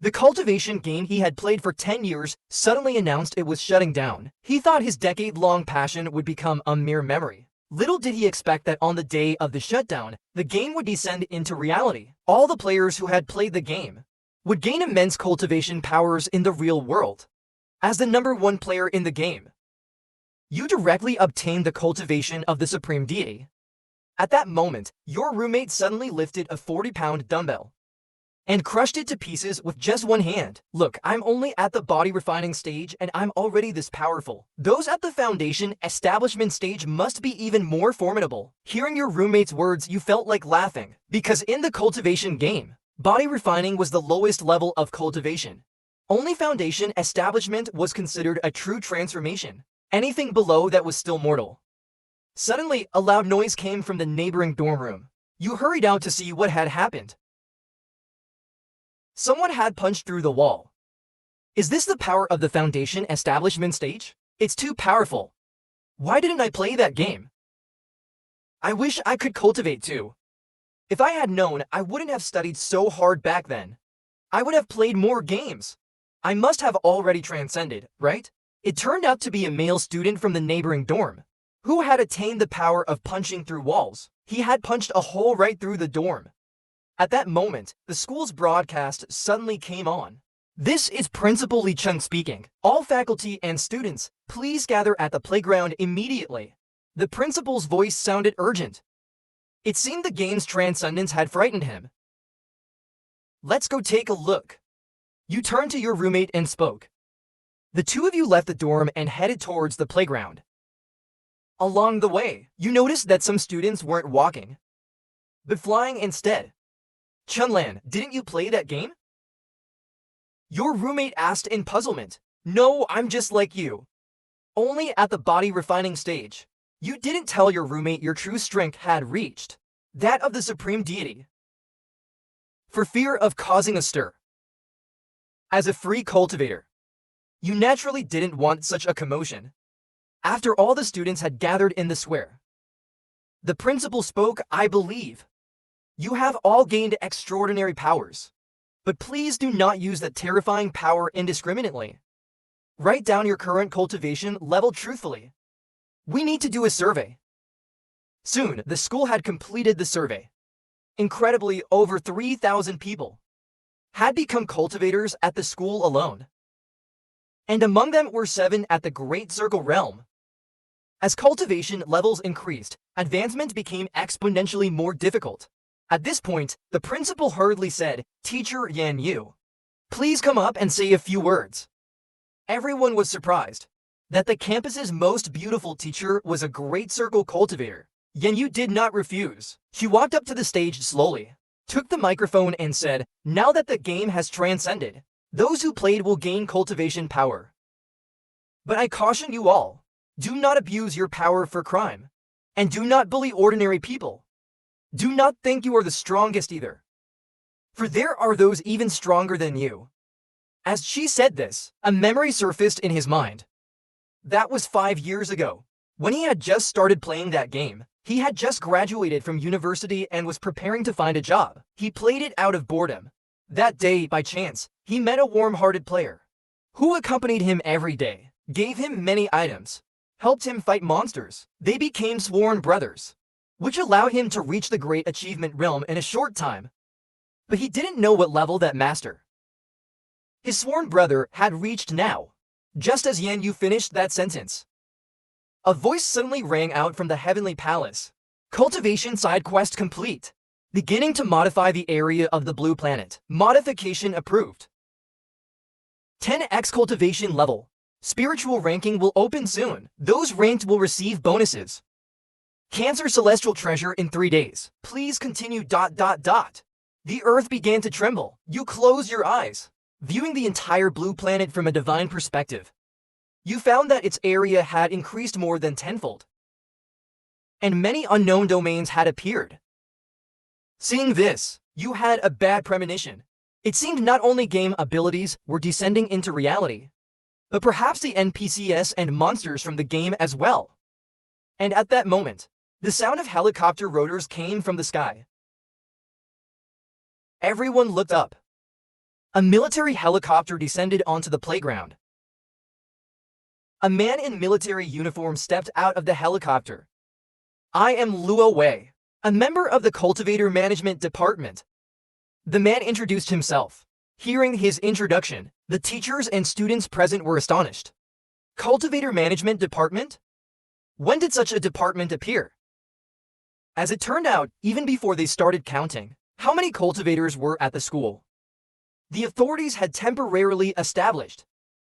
The cultivation game he had played for 10 years suddenly announced it was shutting down. He thought his decade-long passion would become a mere memory. Little did he expect that on the day of the shutdown, the game would descend into reality. All the players who had played the game would gain immense cultivation powers in the real world. As the #1 player in the game, you directly obtain the cultivation of the supreme deity. At that moment, your roommate suddenly lifted a 40-pound dumbbell and crushed it to pieces with just one hand. Look, I'm only at the body refining stage and I'm already this powerful. Those at the foundation establishment stage must be even more formidable. Hearing your roommate's words, you felt like laughing, because in the cultivation game, body refining was the lowest level of cultivation. Only foundation establishment was considered a true transformation. Anything below that was still mortal. Suddenly, a loud noise came from the neighboring dorm room. You hurried out to see what had happened. Someone had punched through the wall. Is this the power of the foundation establishment stage? It's too powerful. Why didn't I play that game? I wish I could cultivate too. If I had known, I wouldn't have studied so hard back then. I would have played more games. I must have already transcended, right? It turned out to be a male student from the neighboring dorm, who had attained the power of punching through walls. He had punched a hole right through the dorm. At that moment, the school's broadcast suddenly came on. This is Principal Lee Chung speaking. All faculty and students, please gather at the playground immediately. The principal's voice sounded urgent. It seemed the game's transcendence had frightened him. Let's go take a look. You turned to your roommate and spoke. The two of you left the dorm and headed towards the playground. Along the way, you noticed that some students weren't walking, but flying instead. Chunlan, didn't you play that game? Your roommate asked in puzzlement. No, I'm just like you. Only at the body refining stage. You didn't tell your roommate your true strength had reached that of the supreme deity, for fear of causing a stir. As a free cultivator, you naturally didn't want such a commotion. After all the students had gathered in the square, the principal spoke. I believe you have all gained extraordinary powers, but please do not use that terrifying power indiscriminately. Write down your current cultivation level truthfully. We need to do a survey. Soon, the school had completed the survey. Incredibly, over 3,000 people had become cultivators at the school alone. And among them were 7 at the Great Circle realm. As cultivation levels increased, advancement became exponentially more difficult. At this point, the principal hurriedly said, Teacher Yan Yu, please come up and say a few words. Everyone was surprised that the campus's most beautiful teacher was a Great Circle cultivator. Yan Yu did not refuse. She walked up to the stage slowly, took the microphone and said, now that the game has transcended, those who played will gain cultivation power. But I caution you all, do not abuse your power for crime, and do not bully ordinary people. Do not think you are the strongest either, for there are those even stronger than you. As she said this, a memory surfaced in his mind. That was 5 years ago. When he had just started playing that game, he had just graduated from university and was preparing to find a job. He played it out of boredom. That day, by chance, he met a warm-hearted player who accompanied him every day, gave him many items, helped him fight monsters. They became sworn brothers, which allowed him to reach the great achievement realm in a short time. But he didn't know what level that master, his sworn brother, had reached now. Just as Yan Yu finished that sentence, a voice suddenly rang out from the heavenly palace. Cultivation side quest complete. Beginning to modify the area of the blue planet. Modification approved. 10x cultivation level. Spiritual ranking will open soon. Those ranked will receive bonuses. Cancer celestial treasure in 3 days. Please continue. The earth began to tremble. You close your eyes, viewing the entire blue planet from a divine perspective. You found that its area had increased more than tenfold, and many unknown domains had appeared. Seeing this, you had a bad premonition. It seemed not only game abilities were descending into reality, but perhaps the NPCs and monsters from the game as well. And at that moment, the sound of helicopter rotors came from the sky. Everyone looked up. A military helicopter descended onto the playground. A man in military uniform stepped out of the helicopter. I am Luo Wei, a member of the Cultivator Management Department. The man introduced himself. Hearing his introduction, the teachers and students present were astonished. Cultivator Management Department? When did such a department appear? As it turned out, even before they started counting, how many cultivators were at the school? The authorities had temporarily established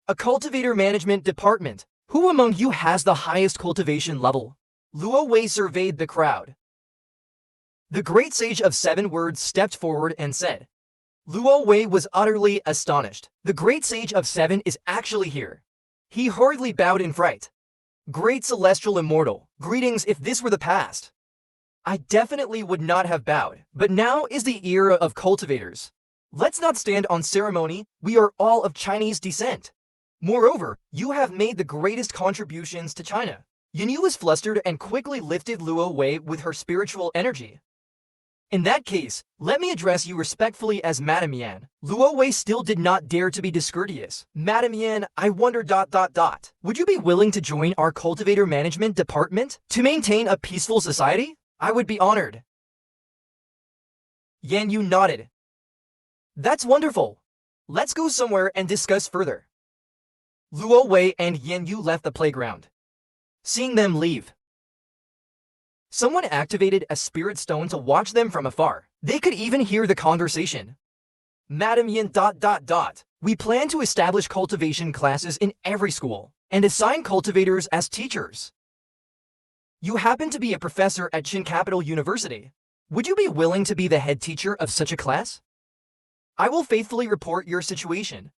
a Cultivator Management Department. Who among you has the highest cultivation level? Luo Wei surveyed the crowd. The great sage of 7 words stepped forward and said. Luo Wei was utterly astonished. The great sage of 7 is actually here. He hurriedly bowed in fright. Great celestial immortal, greetings if this were the past. I definitely would not have bowed, but now is the era of cultivators. Let's not stand on ceremony, we are all of Chinese descent. Moreover, you have made the greatest contributions to China. Yanyu was flustered and quickly lifted Luo Wei with her spiritual energy. In that case, let me address you respectfully as Madam Yan. Luo Wei still did not dare to be discourteous. Madam Yan, I wonder ... Would you be willing to join our Cultivator Management Department to maintain a peaceful society? I would be honored. Yanyu nodded. That's wonderful. Let's go somewhere and discuss further. Luo Wei and Yanyu left the playground. Seeing them leave, someone activated a spirit stone to watch them from afar. They could even hear the conversation. Madam Yan ... We plan to establish cultivation classes in every school and assign cultivators as teachers. You happen to be a professor at Qin Capital University. Would you be willing to be the head teacher of such a class? I will faithfully report your situation.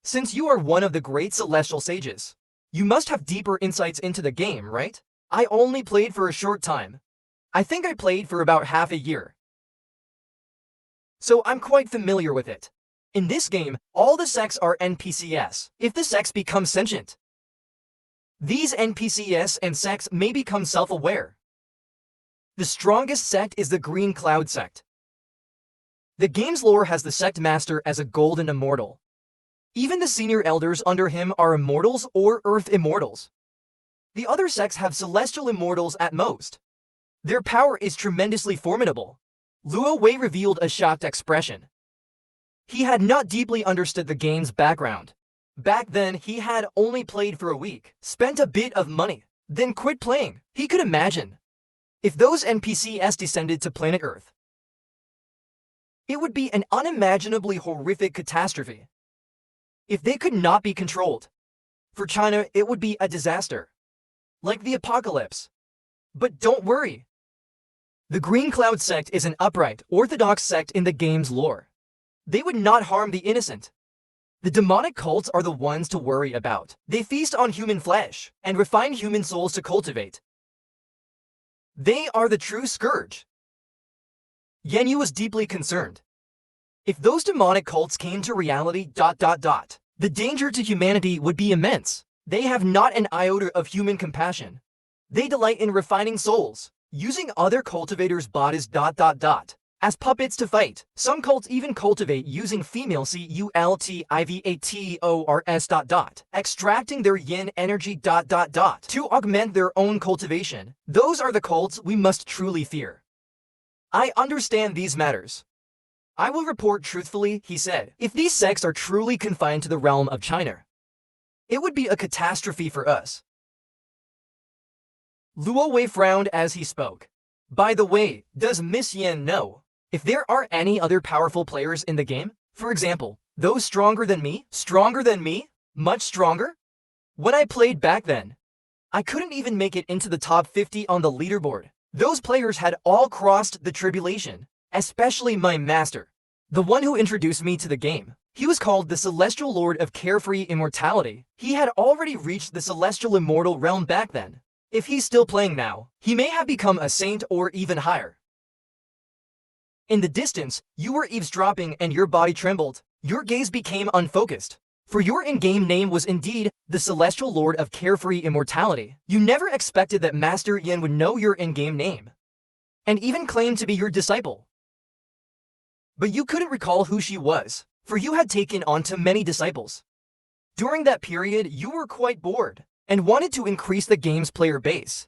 Since you are one of the great celestial sages, you must have deeper insights into the game, right? I only played for a short time. I think I played for about half a year. So I'm quite familiar with it. In this game, all the sects are NPCs, if the sects become sentient. These NPCs and sects may become self-aware. The strongest sect is the Green Cloud sect. The game's lore has the sect master as a golden immortal. Even the senior elders under him are immortals or earth immortals. The other sects have celestial immortals at most. Their power is tremendously formidable. Luo Wei revealed a shocked expression. He had not deeply understood the game's background. Back then, he had only played for a week, spent a bit of money, then quit playing. He could imagine if those NPCs descended to planet Earth. It would be an unimaginably horrific catastrophe. If they could not be controlled, for China, it would be a disaster. Like the apocalypse. But don't worry. The Green Cloud sect is an upright, orthodox sect in the game's lore. They would not harm the innocent. The demonic cults are the ones to worry about. They feast on human flesh and refine human souls to cultivate. They are the true scourge. Yanyu was deeply concerned. If those demonic cults came to reality ... the danger to humanity would be immense. They have not an iota of human compassion. They delight in refining souls, using other cultivators' bodies ... as puppets to fight. Some cults even cultivate using female cultivators ... extracting their yin energy ... to augment their own cultivation. Those are the cults we must truly fear. I understand these matters. I will report truthfully, he said. If these sects are truly confined to the realm of China, it would be a catastrophe for us. Luo Wei frowned as he spoke. By the way, does Miss Yan know if there are any other powerful players in the game? For example, those stronger than me? Stronger than me? Much stronger? When I played back then, I couldn't even make it into the top 50 on the leaderboard. Those players had all crossed the tribulation, especially my master, the one who introduced me to the game. He was called the Celestial Lord of Carefree Immortality. He had already reached the Celestial Immortal realm back then. If he's still playing now, he may have become a saint or even higher. In the distance, you were eavesdropping and your body trembled. Your gaze became unfocused. For your in-game name was indeed the Celestial Lord of Carefree Immortality. You never expected that Master Yin would know your in-game name, and even claim to be your disciple. But you couldn't recall who she was, for you had taken on too many disciples. During that period, you were quite bored and wanted to increase the game's player base.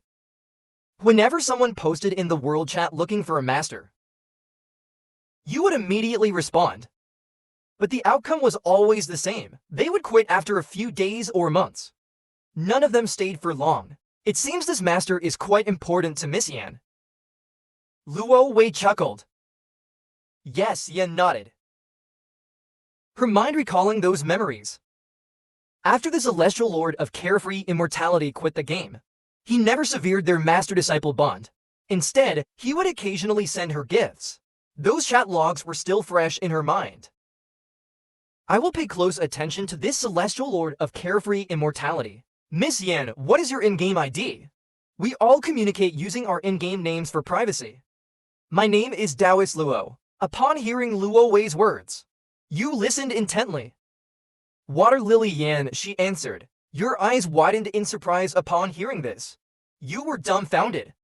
Whenever someone posted in the world chat looking for a master, you would immediately respond. But the outcome was always the same. They would quit after a few days or months. None of them stayed for long. It seems this master is quite important to Miss Yan. Luo Wei chuckled. Yes, Yan nodded, her mind recalling those memories. After the Celestial Lord of Carefree Immortality quit the game, he never severed their master-disciple bond. Instead, he would occasionally send her gifts. Those chat logs were still fresh in her mind. I will pay close attention to this Celestial Lord of Carefree Immortality. Miss Yan, what is your in-game ID? We all communicate using our in-game names for privacy. My name is Taoist Luo. Upon hearing Luo Wei's words, you listened intently. Water Lily Yan, she answered. Your eyes widened in surprise upon hearing this. You were dumbfounded,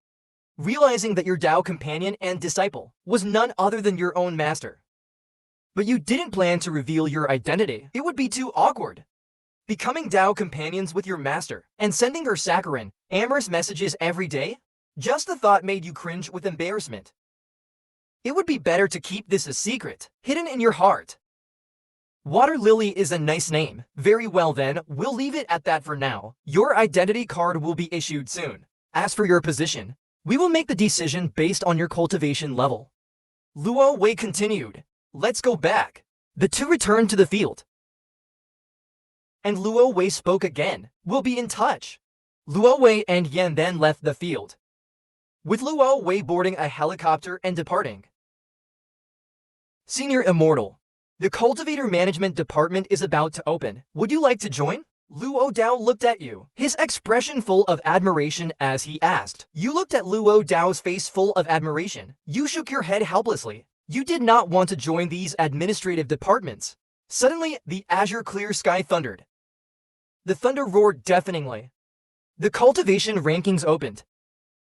realizing that your Dao companion and disciple was none other than your own master. But you didn't plan to reveal your identity. It would be too awkward. Becoming Dao companions with your master and sending her saccharine, amorous messages every day? Just the thought made you cringe with embarrassment. It would be better to keep this a secret, hidden in your heart. Water Lily is a nice name. Very well then, we'll leave it at that for now. Your identity card will be issued soon. As for your position, we will make the decision based on your cultivation level. Luo Wei continued. Let's go back. The two returned to the field. And Luo Wei spoke again. We'll be in touch. Luo Wei and Yan then left the field, with Luo Wei boarding a helicopter and departing. Senior Immortal, the Cultivator Management Department is about to open. Would you like to join? Luo Dao looked at you, his expression full of admiration as he asked. You looked at Luo Dao's face full of admiration. You shook your head helplessly. You did not want to join these administrative departments. Suddenly, the azure clear sky thundered. The thunder roared deafeningly. The cultivation rankings opened.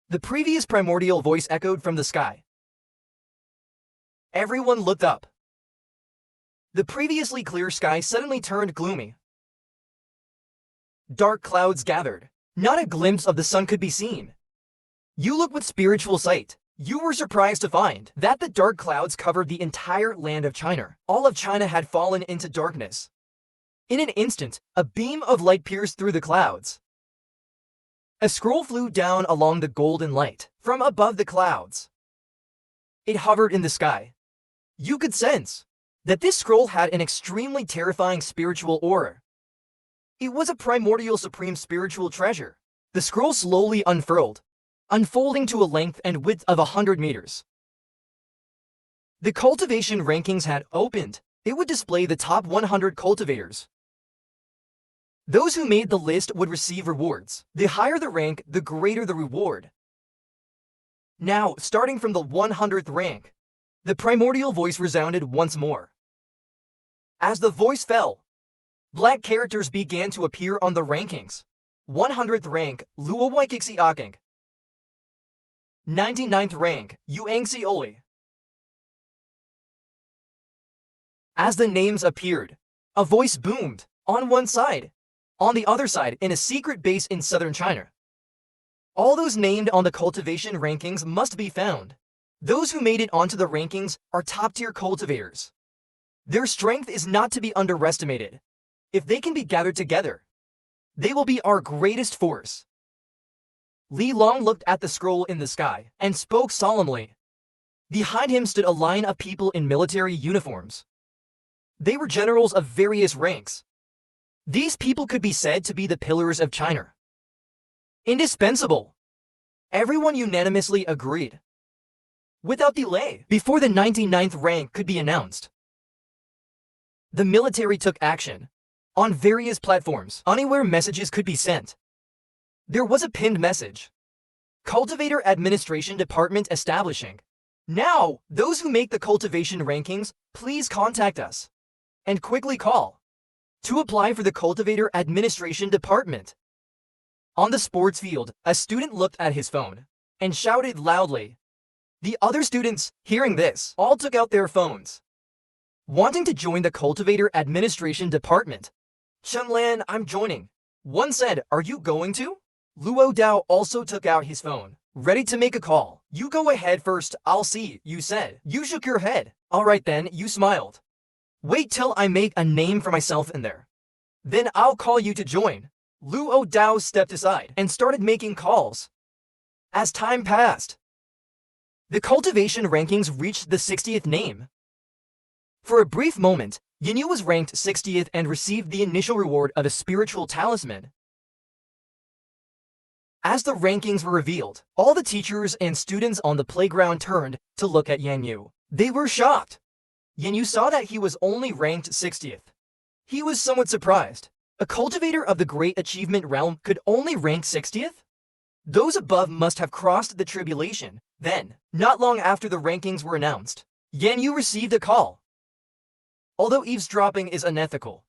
The previous primordial voice echoed from the sky. Everyone looked up. The previously clear sky suddenly turned gloomy. Dark clouds gathered. Not a glimpse of the sun could be seen. You looked with spiritual sight. You were surprised to find that the dark clouds covered the entire land of China. All of China had fallen into darkness. In an instant, a beam of light pierced through the clouds. A scroll flew down along the golden light from above the clouds. It hovered in the sky. You could sense that this scroll had an extremely terrifying spiritual aura. It was a primordial supreme spiritual treasure. The scroll slowly unfurled, unfolding to a length and width of 100 meters. The cultivation rankings had opened. It would display the top 100 cultivators. Those who made the list would receive rewards. The higher the rank, the greater the reward. Now, starting from the 100th rank, the primordial voice resounded once more. As the voice fell, black characters began to appear on the rankings. 100th rank, Luo Waikixi Aking. 99th rank, Yuangxi Oli. As the names appeared, a voice boomed. On one side, on the other side, in a secret base in southern China. All those named on the cultivation rankings must be found. Those who made it onto the rankings are top-tier cultivators. Their strength is not to be underestimated. If they can be gathered together, they will be our greatest force. Li Long looked at the scroll in the sky and spoke solemnly. Behind him stood a line of people in military uniforms. They were generals of various ranks. These people could be said to be the pillars of China. Indispensable. Everyone unanimously agreed. Without delay, before the 99th rank could be announced, the military took action. On various platforms, anywhere messages could be sent. There was a pinned message. Cultivator Administration Department establishing. Now, those who make the cultivation rankings, please contact us. And quickly call to apply for the Cultivator Administration Department. On the sports field, a student looked at his phone and shouted loudly. The other students, hearing this, all took out their phones. wanting to join the Cultivator Administration Department. Chunlan, I'm joining. One said, are you going to? Luo Dao also took out his phone, ready to make a call. You go ahead first, I'll see, you said. You shook your head. Alright then, you smiled. Wait till I make a name for myself in there. Then I'll call you to join. Luo Dao stepped aside and started making calls. As time passed, the cultivation rankings reached the 60th name. For a brief moment, Yinyu was ranked 60th and received the initial reward of a spiritual talisman. As the rankings were revealed, all the teachers and students on the playground turned to look at Yinyu. They were shocked. Yinyu saw that he was only ranked 60th. He was somewhat surprised. A cultivator of the Great Achievement realm could only rank 60th? Those above must have crossed the tribulation. Then, not long after the rankings were announced, Yinyu received a call. Although eavesdropping is unethical,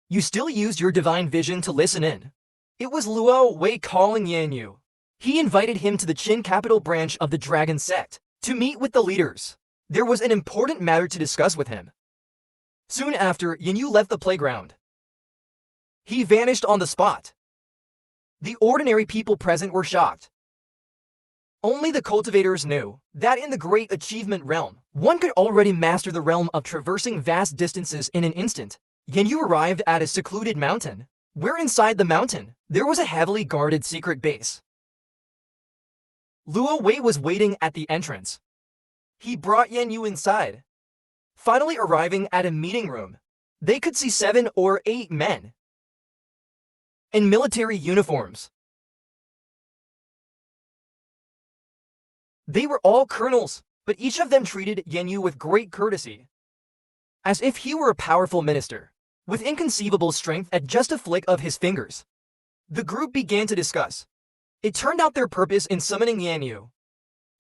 you still used your divine vision to listen in. It was Luo Wei calling Yinyu. He invited him to the Qin capital branch of the Dragon Sect to meet with the leaders. There was an important matter to discuss with him. Soon after, Yinyu left the playground. He vanished on the spot. The ordinary people present were shocked. Only the cultivators knew that in the Great Achievement realm, one could already master the realm of traversing vast distances in an instant. Yinyu arrived at a secluded mountain, where inside the mountain, there was a heavily guarded secret base. Luo Wei was waiting at the entrance. He brought Yinyu inside. Finally arriving at a meeting room, they could see 7 or 8 men in military uniforms. They were all colonels, but each of them treated Yinyu with great courtesy, as if he were a powerful minister, with inconceivable strength at just a flick of his fingers. The group began to discuss. It turned out their purpose in summoning Yinyu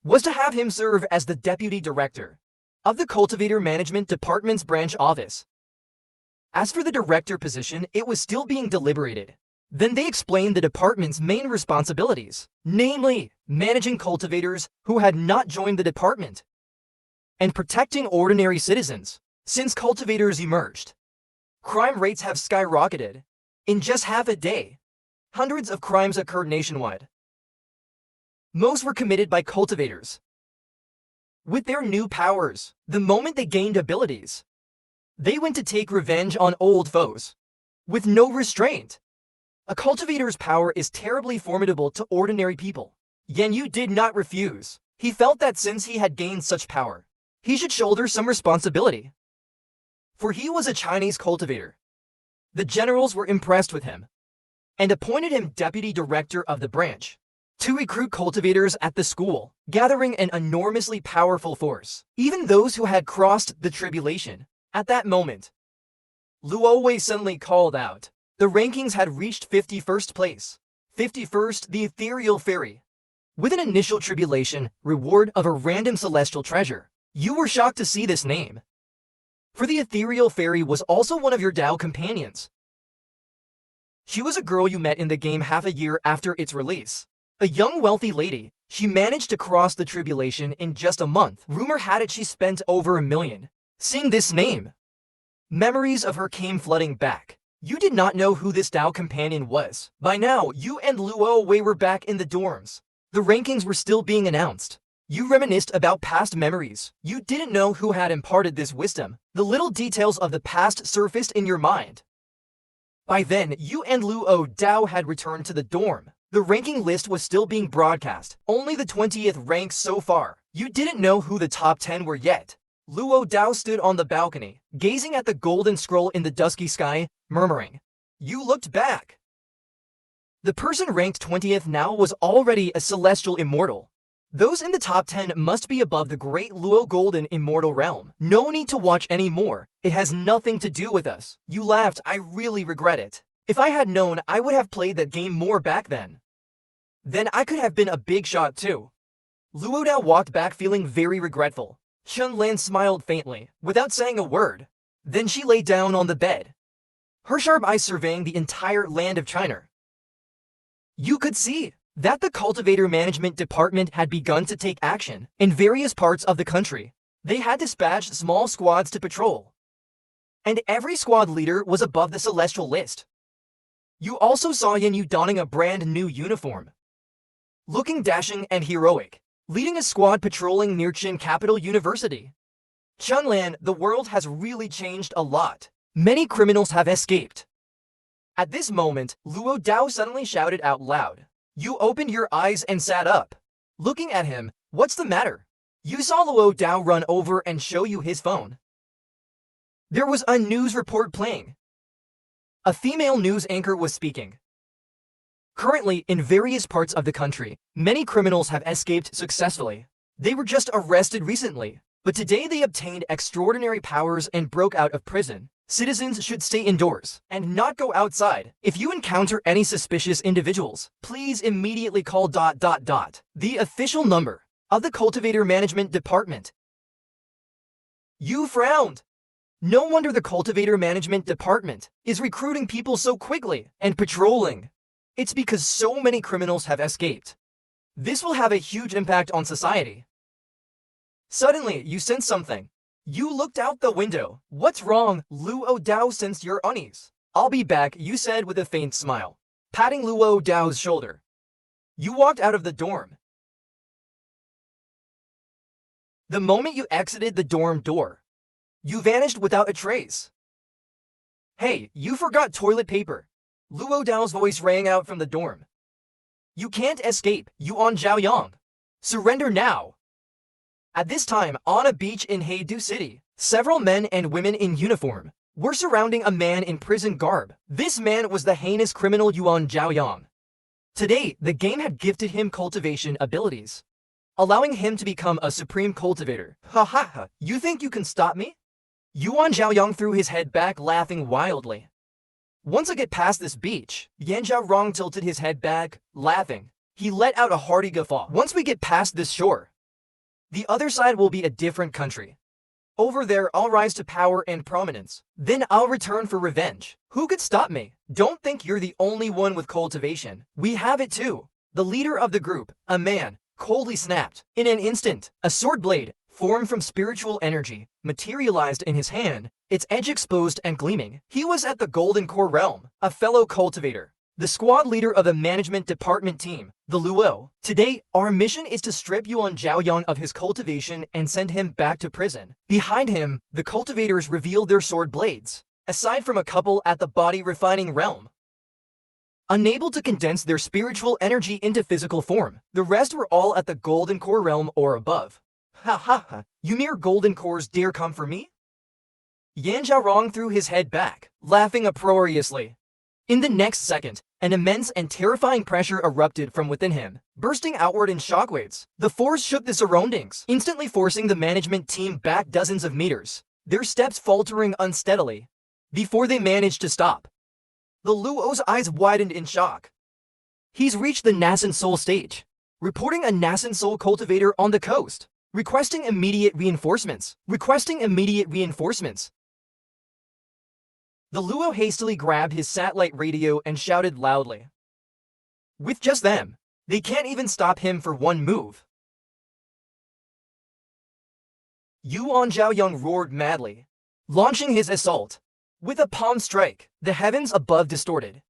was to have him serve as the deputy director of the Cultivator Management Department's branch office. As for the director position, it was still being deliberated. Then they explained the department's main responsibilities, namely, managing cultivators who had not joined the department and protecting ordinary citizens. Since cultivators emerged, crime rates have skyrocketed. In just half a day, hundreds of crimes occurred nationwide. Most were committed by cultivators. With their new powers, the moment they gained abilities, they went to take revenge on old foes with no restraint. A cultivator's power is terribly formidable to ordinary people. Yinyu did not refuse. He felt that since he had gained such power, he should shoulder some responsibility. For he was a Chinese cultivator. The generals were impressed with him and appointed him deputy director of the branch to recruit cultivators at the school, gathering an enormously powerful force, even those who had crossed the tribulation. At that moment, Luo Wei suddenly called out. The rankings had reached 51st place. 51st, the ethereal fairy. With an initial tribulation, reward of a random celestial treasure. You were shocked to see this name. For the ethereal fairy was also one of your Dao companions. She was a girl you met in the game half a year after its release. A young wealthy lady, she managed to cross the tribulation in just a month. Rumor had it she spent over $1 million. Seeing this name, memories of her came flooding back. You did not know who this Dao companion was. By now, you and Luo Wei were back in the dorms. The rankings were still being announced. You reminisced about past memories. You didn't know who had imparted this wisdom. The little details of the past surfaced in your mind. By then, you and Luo Dao had returned to the dorm. The ranking list was still being broadcast. Only the 20th rank so far. You didn't know who the top 10 were yet. Luo Dao stood on the balcony, gazing at the golden scroll in the dusky sky, murmuring. You looked back. The person ranked 20th now was already a celestial immortal. Those in the top 10 must be above the great Luo Golden Immortal realm. No need to watch anymore. It has nothing to do with us. You laughed. I really regret it. If I had known, I would have played that game more back then. Then I could have been a big shot too. Luo Dao walked back feeling very regretful. Chun Lan smiled faintly, without saying a word. Then she lay down on the bed, her sharp eyes surveying the entire land of China. You could see that the Cultivator Management Department had begun to take action in various parts of the country. They had dispatched small squads to patrol, and every squad leader was above the celestial list. You also saw Yanyu donning a brand new uniform, looking dashing and heroic, leading a squad patrolling near Qin Capital University. Chunlan, the world has really changed a lot. Many criminals have escaped. At this moment, Luo Dao suddenly shouted out loud. You opened your eyes and sat up. Looking at him, what's the matter? You saw Luo Dao run over and show you his phone. There was a news report playing. A female news anchor was speaking. Currently, in various parts of the country, many criminals have escaped successfully. They were just arrested recently, but today they obtained extraordinary powers and broke out of prison. Citizens should stay indoors and not go outside. If you encounter any suspicious individuals, please immediately call ... the official number of the Cultivator Management Department. You frowned. No wonder the Cultivator Management Department is recruiting people so quickly and patrolling. It's because so many criminals have escaped. This will have a huge impact on society. Suddenly, you sense something. You looked out the window. What's wrong? Luo Dao sensed your unease. I'll be back, you said with a faint smile, patting Luo Dao's shoulder. You walked out of the dorm. The moment you exited the dorm door, you vanished without a trace. Hey, you forgot toilet paper. Luo Dao's voice rang out from the dorm. You can't escape, Yuan Zhaoyang. Surrender now. At this time, on a beach in Heidu City, several men and women in uniform were surrounding a man in prison garb. This man was the heinous criminal Yuan Zhaoyang. Today, the game had gifted him cultivation abilities, allowing him to become a supreme cultivator. Ha ha ha, you think you can stop me? Yuan Zhaoyang threw his head back, laughing wildly. Once I get past this beach, Yan Zhaorong tilted his head back, laughing. He let out a hearty guffaw. Once we get past this shore, the other side will be a different country. Over there, I'll rise to power and prominence. Then I'll return for revenge. Who could stop me? Don't think you're the only one with cultivation. We have it too. The leader of the group, a man, coldly snapped. In an instant, a sword blade, formed from spiritual energy, materialized in his hand, its edge exposed and gleaming. He was at the Golden Core realm, a fellow cultivator, the squad leader of the management department team, the Luo. Today, our mission is to strip Yuan Zhaoyang of his cultivation and send him back to prison. Behind him, the cultivators revealed their sword blades, aside from a couple at the body refining realm. Unable to condense their spiritual energy into physical form, the rest were all at the Golden Core realm or above. Ha ha ha, you mere Golden Cores dare come for me? Yan Zhaorong threw his head back, laughing uproariously. In the next second, an immense and terrifying pressure erupted from within him, bursting outward in shockwaves. The force shook the surroundings, instantly forcing the management team back dozens of meters, their steps faltering unsteadily. Before they managed to stop, the Luo's eyes widened in shock. He's reached the nascent soul stage, reporting a nascent soul cultivator on the coast, requesting immediate reinforcements. The Luo hastily grabbed his satellite radio and shouted loudly. With just them, they can't even stop him for one move. Yuan Zhaoyang roared madly, launching his assault. With a palm strike, the heavens above distorted.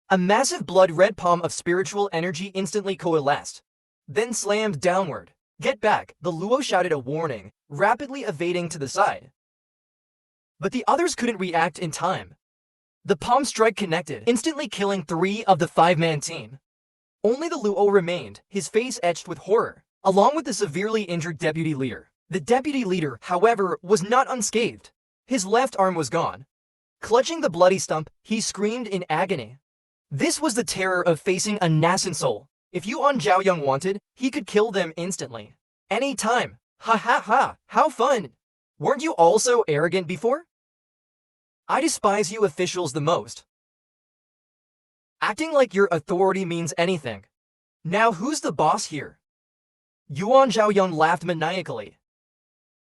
A massive blood-red palm of spiritual energy instantly coalesced, then slammed downward. Get back, the Luo shouted a warning, rapidly evading to the side. But the others couldn't react in time. The palm strike connected, instantly killing 3 of the 5-man team. Only the Luo remained, his face etched with horror, along with the severely injured deputy leader. The deputy leader, however, was not unscathed. His left arm was gone. Clutching the bloody stump, he screamed in agony. This was the terror of facing a nascent soul. If Yuan Zhaoyang wanted, he could kill them instantly. Any time. Ha ha ha, how fun! Weren't you all so arrogant before? I despise you officials the most. Acting like your authority means anything. Now who's the boss here? Yuan Zhaoyang laughed maniacally.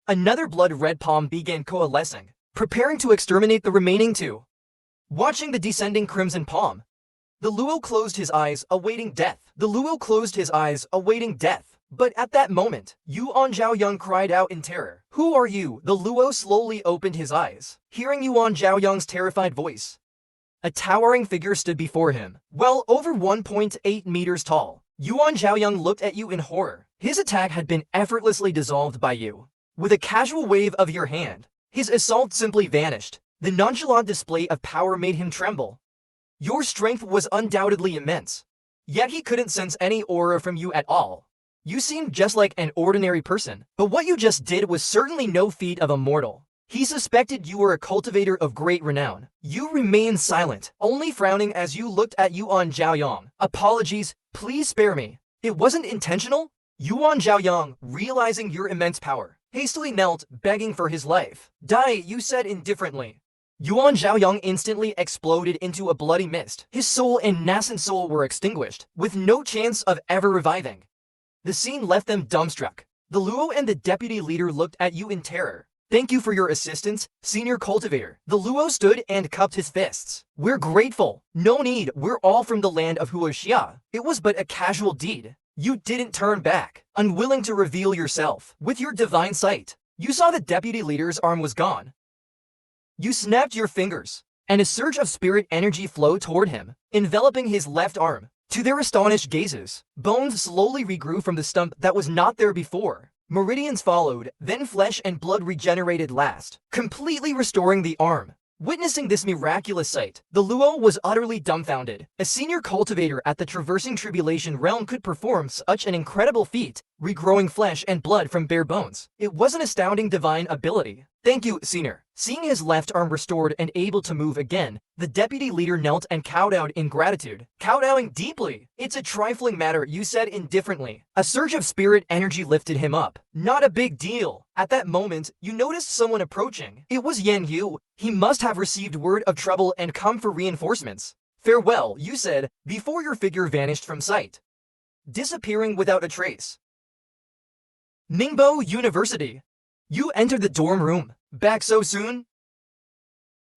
Another blood-red palm began coalescing, preparing to exterminate the remaining 2. Watching the descending crimson palm, The Luo closed his eyes, awaiting death. The Luo closed his eyes, awaiting death. But at that moment, Yuan Zhaoyang cried out in terror. "Who are you?" The Luo slowly opened his eyes, hearing Yuan Zhaoyang's terrified voice. A towering figure stood before him, well over 1.8 meters tall. Yuan Zhaoyang looked at you in horror. His attack had been effortlessly dissolved by you. With a casual wave of your hand, his assault simply vanished. The nonchalant display of power made him tremble. Your strength was undoubtedly immense, yet he couldn't sense any aura from you at all. You seemed just like an ordinary person, but what you just did was certainly no feat of a mortal. He suspected you were a cultivator of great renown. You remained silent, only frowning as you looked at Yuan Zhaoyang. "Apologies, please spare me. It wasn't intentional." Yuan Zhaoyang, realizing your immense power, hastily knelt, begging for his life. "Die," you said indifferently. Yuan Zhaoyang instantly exploded into a bloody mist. His soul and nascent soul were extinguished, with no chance of ever reviving. The scene left them dumbstruck. The Luo and the deputy leader looked at you in terror. "Thank you for your assistance, senior cultivator." The Luo stood and cupped his fists. "We're grateful. No need, we're all from the land of Huoxia. It was but a casual deed." You didn't turn back, unwilling to reveal yourself. With your divine sight, you saw the deputy leader's arm was gone. You snapped your fingers, and a surge of spirit energy flowed toward him, enveloping his left arm. To their astonished gazes, bones slowly regrew from the stump that was not there before. Meridians followed, then flesh and blood regenerated last, completely restoring the arm. Witnessing this miraculous sight, the Luo was utterly dumbfounded. A senior cultivator at the Traversing Tribulation realm could perform such an incredible feat, regrowing flesh and blood from bare bones. It was an astounding divine ability. "Thank you, senior." Seeing his left arm restored and able to move again, the deputy leader knelt and kowtowed in gratitude. Kowtowing deeply. "It's a trifling matter," you said indifferently. A surge of spirit energy lifted him up. "Not a big deal." At that moment, you noticed someone approaching. It was Yan Yu. He must have received word of trouble and come for reinforcements. "Farewell," you said, before your figure vanished from sight, disappearing without a trace. Ningbo University. You entered the dorm room. "Back so soon?"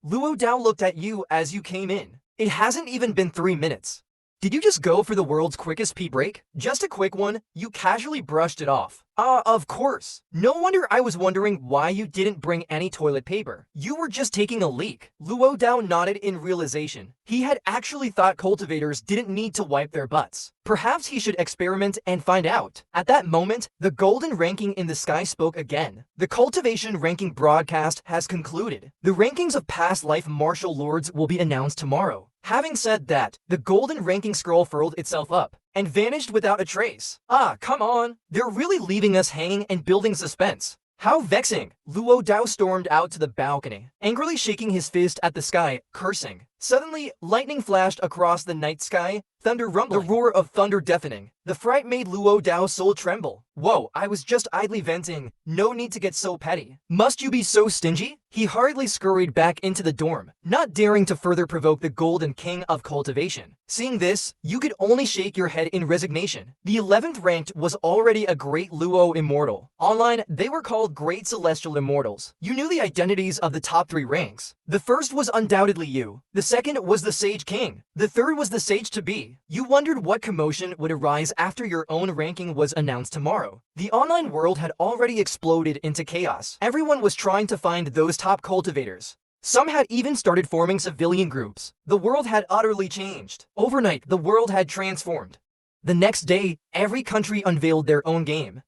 Luo Dao looked at you as you came in. "It hasn't even been 3 minutes. Did you just go for the world's quickest pee break?" "Just a quick one," you casually brushed it off. Of course. No wonder I was wondering why you didn't bring any toilet paper. You were just taking a leak." Luo Dao nodded in realization. He had actually thought cultivators didn't need to wipe their butts. Perhaps he should experiment and find out. At that moment, the golden ranking in the sky spoke again. "The cultivation ranking broadcast has concluded. The rankings of past life martial lords will be announced tomorrow." Having said that, the golden ranking scroll furled itself up and vanished without a trace. Come on. They're really leaving us hanging and building suspense. How vexing. Luo Dao stormed out to the balcony, angrily shaking his fist at the sky, cursing. Suddenly, lightning flashed across the night sky, thunder rumbling, the roar of thunder deafening. The fright made Luo Dao's soul tremble. "Whoa, I was just idly venting. No need to get so petty. Must you be so stingy?" He hurriedly scurried back into the dorm, not daring to further provoke the Golden King of Cultivation. Seeing this, you could only shake your head in resignation. The 11th ranked was already a great Luo immortal. Online, they were called Great Celestial Immortals. You knew the identities of the top 3 ranks. The first was undoubtedly you. The second was the Sage King. The third was the Sage-to-be. You wondered what commotion would arise after your own ranking was announced tomorrow. The online world had already exploded into chaos. Everyone was trying to find those top cultivators. Some had even started forming civilian groups. The world had utterly changed. Overnight, the world had transformed. The next day, every country unveiled their own game.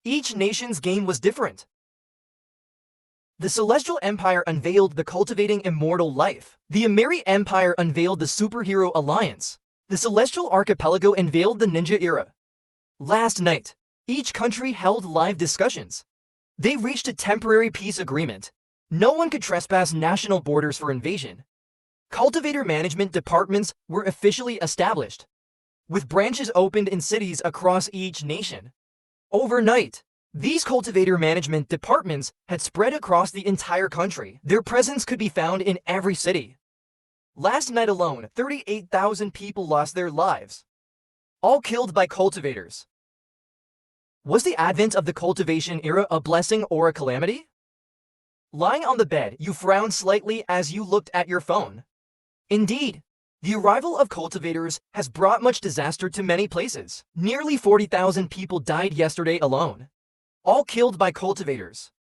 Each nation's game was different. The Celestial Empire unveiled the cultivating immortal life. The Ameri Empire unveiled the superhero alliance. The Celestial Archipelago unveiled the ninja era. Last night, each country held live discussions. They reached a temporary peace agreement. No one could trespass national borders for invasion. Cultivator management departments were officially established, with branches opened in cities across each nation. Overnight, these cultivator management departments had spread across the entire country. Their presence could be found in every city. Last night alone, 38,000 people lost their lives, all killed by cultivators. Was the advent of the cultivation era a blessing or a calamity? Lying on the bed, you frowned slightly as you looked at your phone. Indeed, The arrival of cultivators has brought much disaster to many places. Nearly 40,000 people died yesterday alone, all killed by cultivators.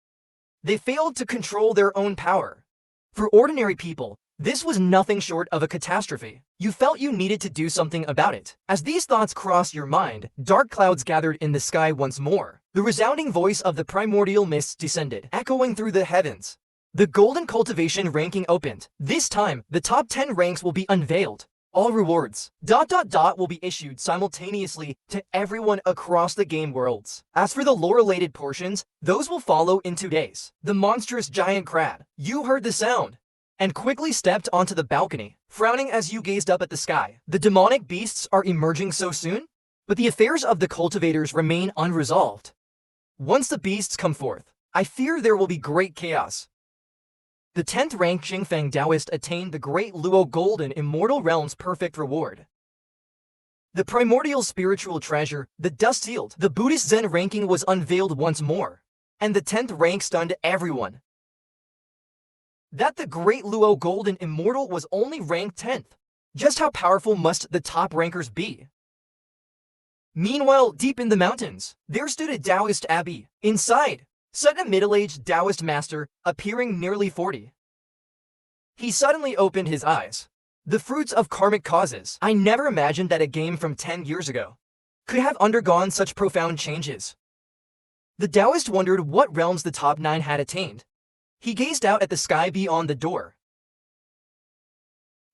They failed to control their own power. For ordinary people, this was nothing short of a catastrophe. You felt you needed to do something about it. As these thoughts crossed your mind, dark clouds gathered in the sky once more. The resounding voice of the primordial mists descended, echoing through the heavens. The golden cultivation ranking opened. This time, the top 10 ranks will be unveiled. All rewards ... will be issued simultaneously to everyone across the game worlds. As for the lore-related portions, those will follow in 2 days. The monstrous giant crab, you heard the sound, and quickly stepped onto the balcony, frowning as you gazed up at the sky. The demonic beasts are emerging so soon? But the affairs of the cultivators remain unresolved. Once the beasts come forth, I fear there will be great chaos. The 10th rank Qingfeng Taoist attained the Great Luo Golden Immortal Realm's perfect reward. The primordial spiritual treasure, the Dust Sealed, the Buddhist Zen ranking was unveiled once more, and the 10th rank stunned everyone. That the Great Luo Golden Immortal was only ranked 10th. Just how powerful must the top rankers be? Meanwhile, deep in the mountains, there stood a Taoist abbey. Inside sat a middle-aged Taoist master, appearing nearly 40. He suddenly opened his eyes. The fruits of karmic causes. I never imagined that a game from 10 years ago could have undergone such profound changes. The Taoist wondered what realms the top 9 had attained. He gazed out at the sky beyond the door,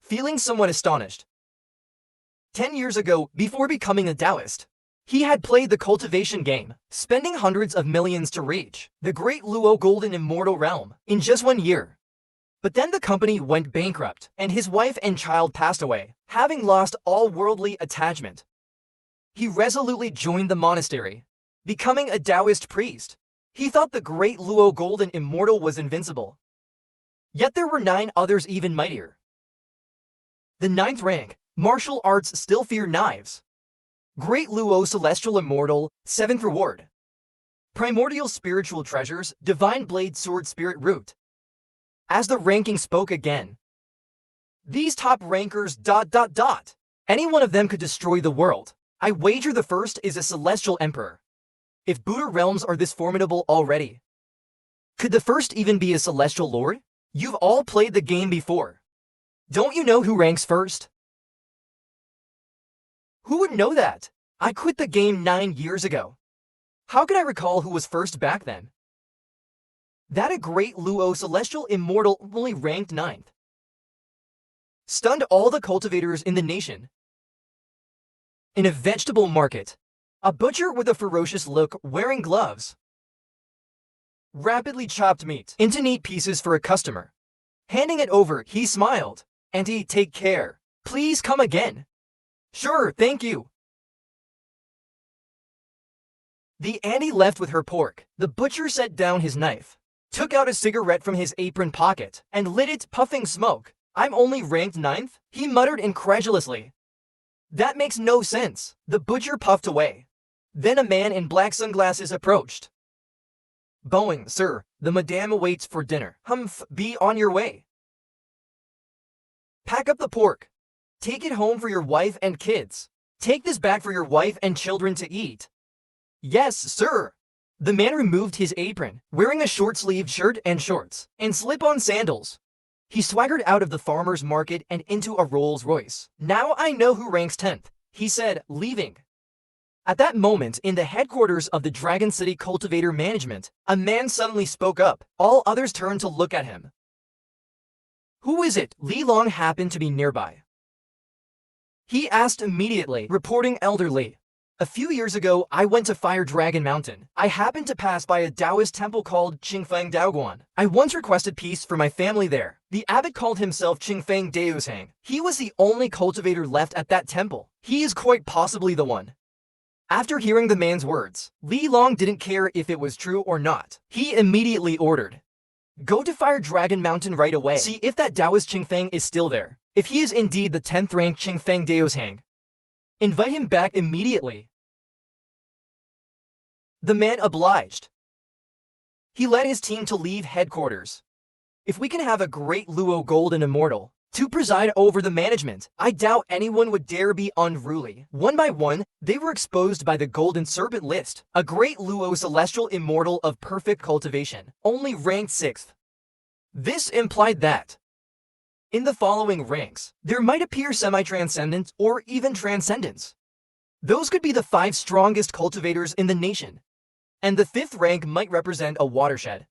feeling somewhat astonished. 10 years ago, before becoming a Taoist, he had played the cultivation game, spending hundreds of millions to reach the Great Luo Golden Immortal Realm in just 1 year. But then the company went bankrupt, and his wife and child passed away, having lost all worldly attachment. He resolutely joined the monastery, becoming a Taoist priest. He thought the Great Luo Golden Immortal was invincible. Yet there were 9 others even mightier. The 9th rank, martial arts still fear knives. Great Luo Celestial Immortal, 7th reward. Primordial spiritual treasures, Divine Blade Sword Spirit Root. As the ranking spoke again, these top rankers ... Any one of them could destroy the world. I wager the first is a Celestial Emperor. If Buddha realms are this formidable already, could the first even be a Celestial Lord? You've all played the game before. Don't you know who ranks first? Who would know that? I quit the game 9 years ago. How could I recall who was first back then? That a Great Luo Celestial Immortal only ranked 9th stunned all the cultivators in the nation. In a vegetable market, a butcher with a ferocious look, wearing gloves, rapidly chopped meat into neat pieces for a customer. Handing it over, he smiled. "Auntie, take care. Please come again." "Sure, thank you." The auntie left with her pork. The butcher set down his knife, took out a cigarette from his apron pocket, and lit it, puffing smoke. "I'm only ranked 9th? He muttered incredulously. "That makes no sense." The butcher puffed away. Then a man in black sunglasses approached. "Bowing, sir. The madame awaits for dinner." "Humph, be on your way. Pack up the pork. Take it home for your wife and kids. Take this back for your wife and children to eat." "Yes, sir." The man removed his apron, wearing a short-sleeved shirt and shorts, and slip-on sandals. He swaggered out of the farmer's market and into a Rolls-Royce. "Now I know who ranks 10th, he said, leaving. At that moment, in the headquarters of the Dragon City Cultivator Management, a man suddenly spoke up. All others turned to look at him. "Who is it?" Li Long happened to be nearby. He asked immediately, reporting elderly. "A few years ago, I went to Fire Dragon Mountain. I happened to pass by a Taoist temple called Qingfeng Daoguan. I once requested peace for my family there. The abbot called himself Qingfeng Daoshang. He was the only cultivator left at that temple. He is quite possibly the one." After hearing the man's words, Li Long didn't care if it was true or not. He immediately ordered, "Go to Fire Dragon Mountain right away. See if that Taoist Qingfeng is still there. If he is indeed the 10th ranked Qingfeng Daoshang, invite him back immediately." The man obliged. He led his team to leave headquarters. "If we can have a Great Luo Golden Immortal, to preside over the management. I doubt anyone would dare be unruly. One by one, they were exposed by the Golden Serpent list, a great Luo celestial immortal of perfect cultivation, only ranked 6th. This implied that in the following ranks, there might appear semi-transcendent or even transcendence. Those could be the 5 strongest cultivators in the nation, and the 5th rank might represent a watershed.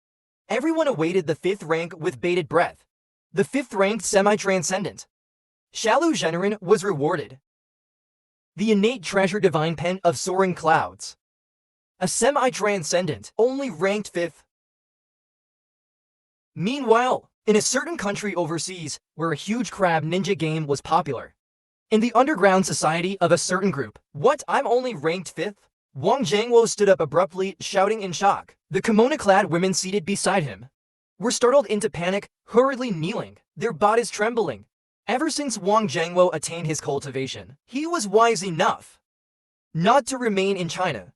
Everyone awaited the 5th rank with bated breath. The 5th ranked semi-transcendent Shalu Zhenren was rewarded. The innate treasure divine pen of soaring clouds. A semi-transcendent, only ranked 5th. Meanwhile, in a certain country overseas, where a huge crab ninja game was popular, in the underground society of a certain group, what, I'm only ranked 5th? Wang Zhangwo stood up abruptly, shouting in shock. The kimono-clad women seated beside him were startled into panic, hurriedly kneeling, their bodies trembling. Ever since Wang Zhangwo attained his cultivation, he was wise enough not to remain in China.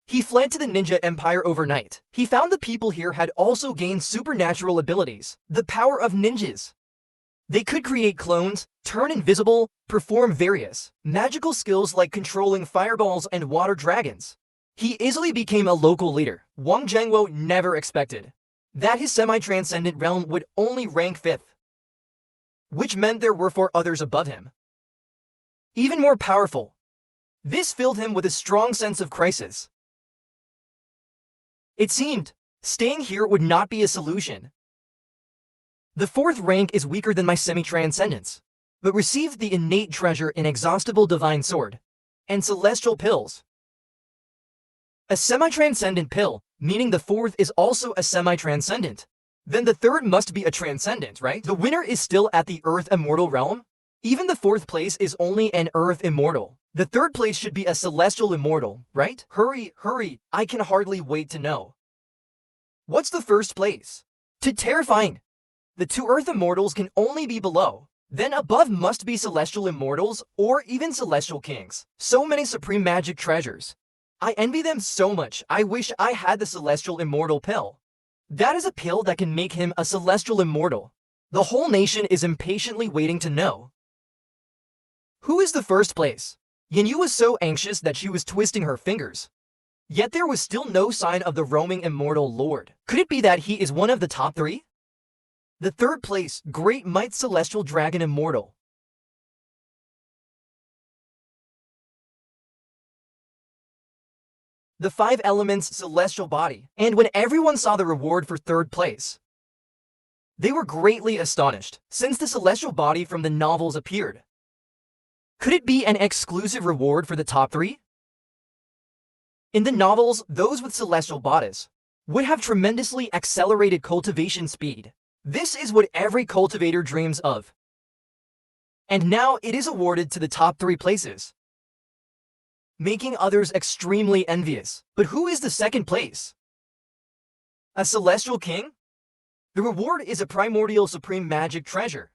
He fled to the ninja empire overnight. He found the people here had also gained supernatural abilities, the power of ninjas. They could create clones, turn invisible, perform various magical skills like controlling fireballs and water dragons. He easily became a local leader. Wang Zhangwo never expected that his semi-transcendent realm would only rank 5th, which meant there were 4 others above him, even more powerful. This filled him with a strong sense of crisis. It seemed staying here would not be a solution. The 4th rank is weaker than my semi-transcendence, but received the innate treasure inexhaustible divine sword and celestial pills. A semi-transcendent pill, meaning the 4th is also a semi-transcendent. Then the 3rd must be a transcendent, right? The winner is still at the Earth Immortal realm? Even the 4th place is only an Earth Immortal. The 3rd place should be a Celestial Immortal, right? Hurry, hurry, I can hardly wait to know. What's the 1st place? Too terrifying. The 2 Earth Immortals can only be below. Then above must be Celestial Immortals or even Celestial Kings. So many supreme magic treasures. I envy them so much. I wish I had the Celestial Immortal pill. That is a pill that can make him a Celestial Immortal. The whole nation is impatiently waiting to know. Who is the 1st place? Yanyu was so anxious that she was twisting her fingers. Yet there was still no sign of the roaming Immortal Lord. Could it be that he is one of the top 3? The 3rd place, Great Might Celestial Dragon Immortal. The 5 elements celestial body, and when everyone saw the reward for 3rd place, they were greatly astonished, since the celestial body from the novels appeared. Could it be an exclusive reward for the top 3? In the novels, those with celestial bodies would have tremendously accelerated cultivation speed. This is what every cultivator dreams of. And now it is awarded to the top 3 places, making others extremely envious. But who is the 2nd place? A Celestial King? The reward is a primordial supreme magic treasure.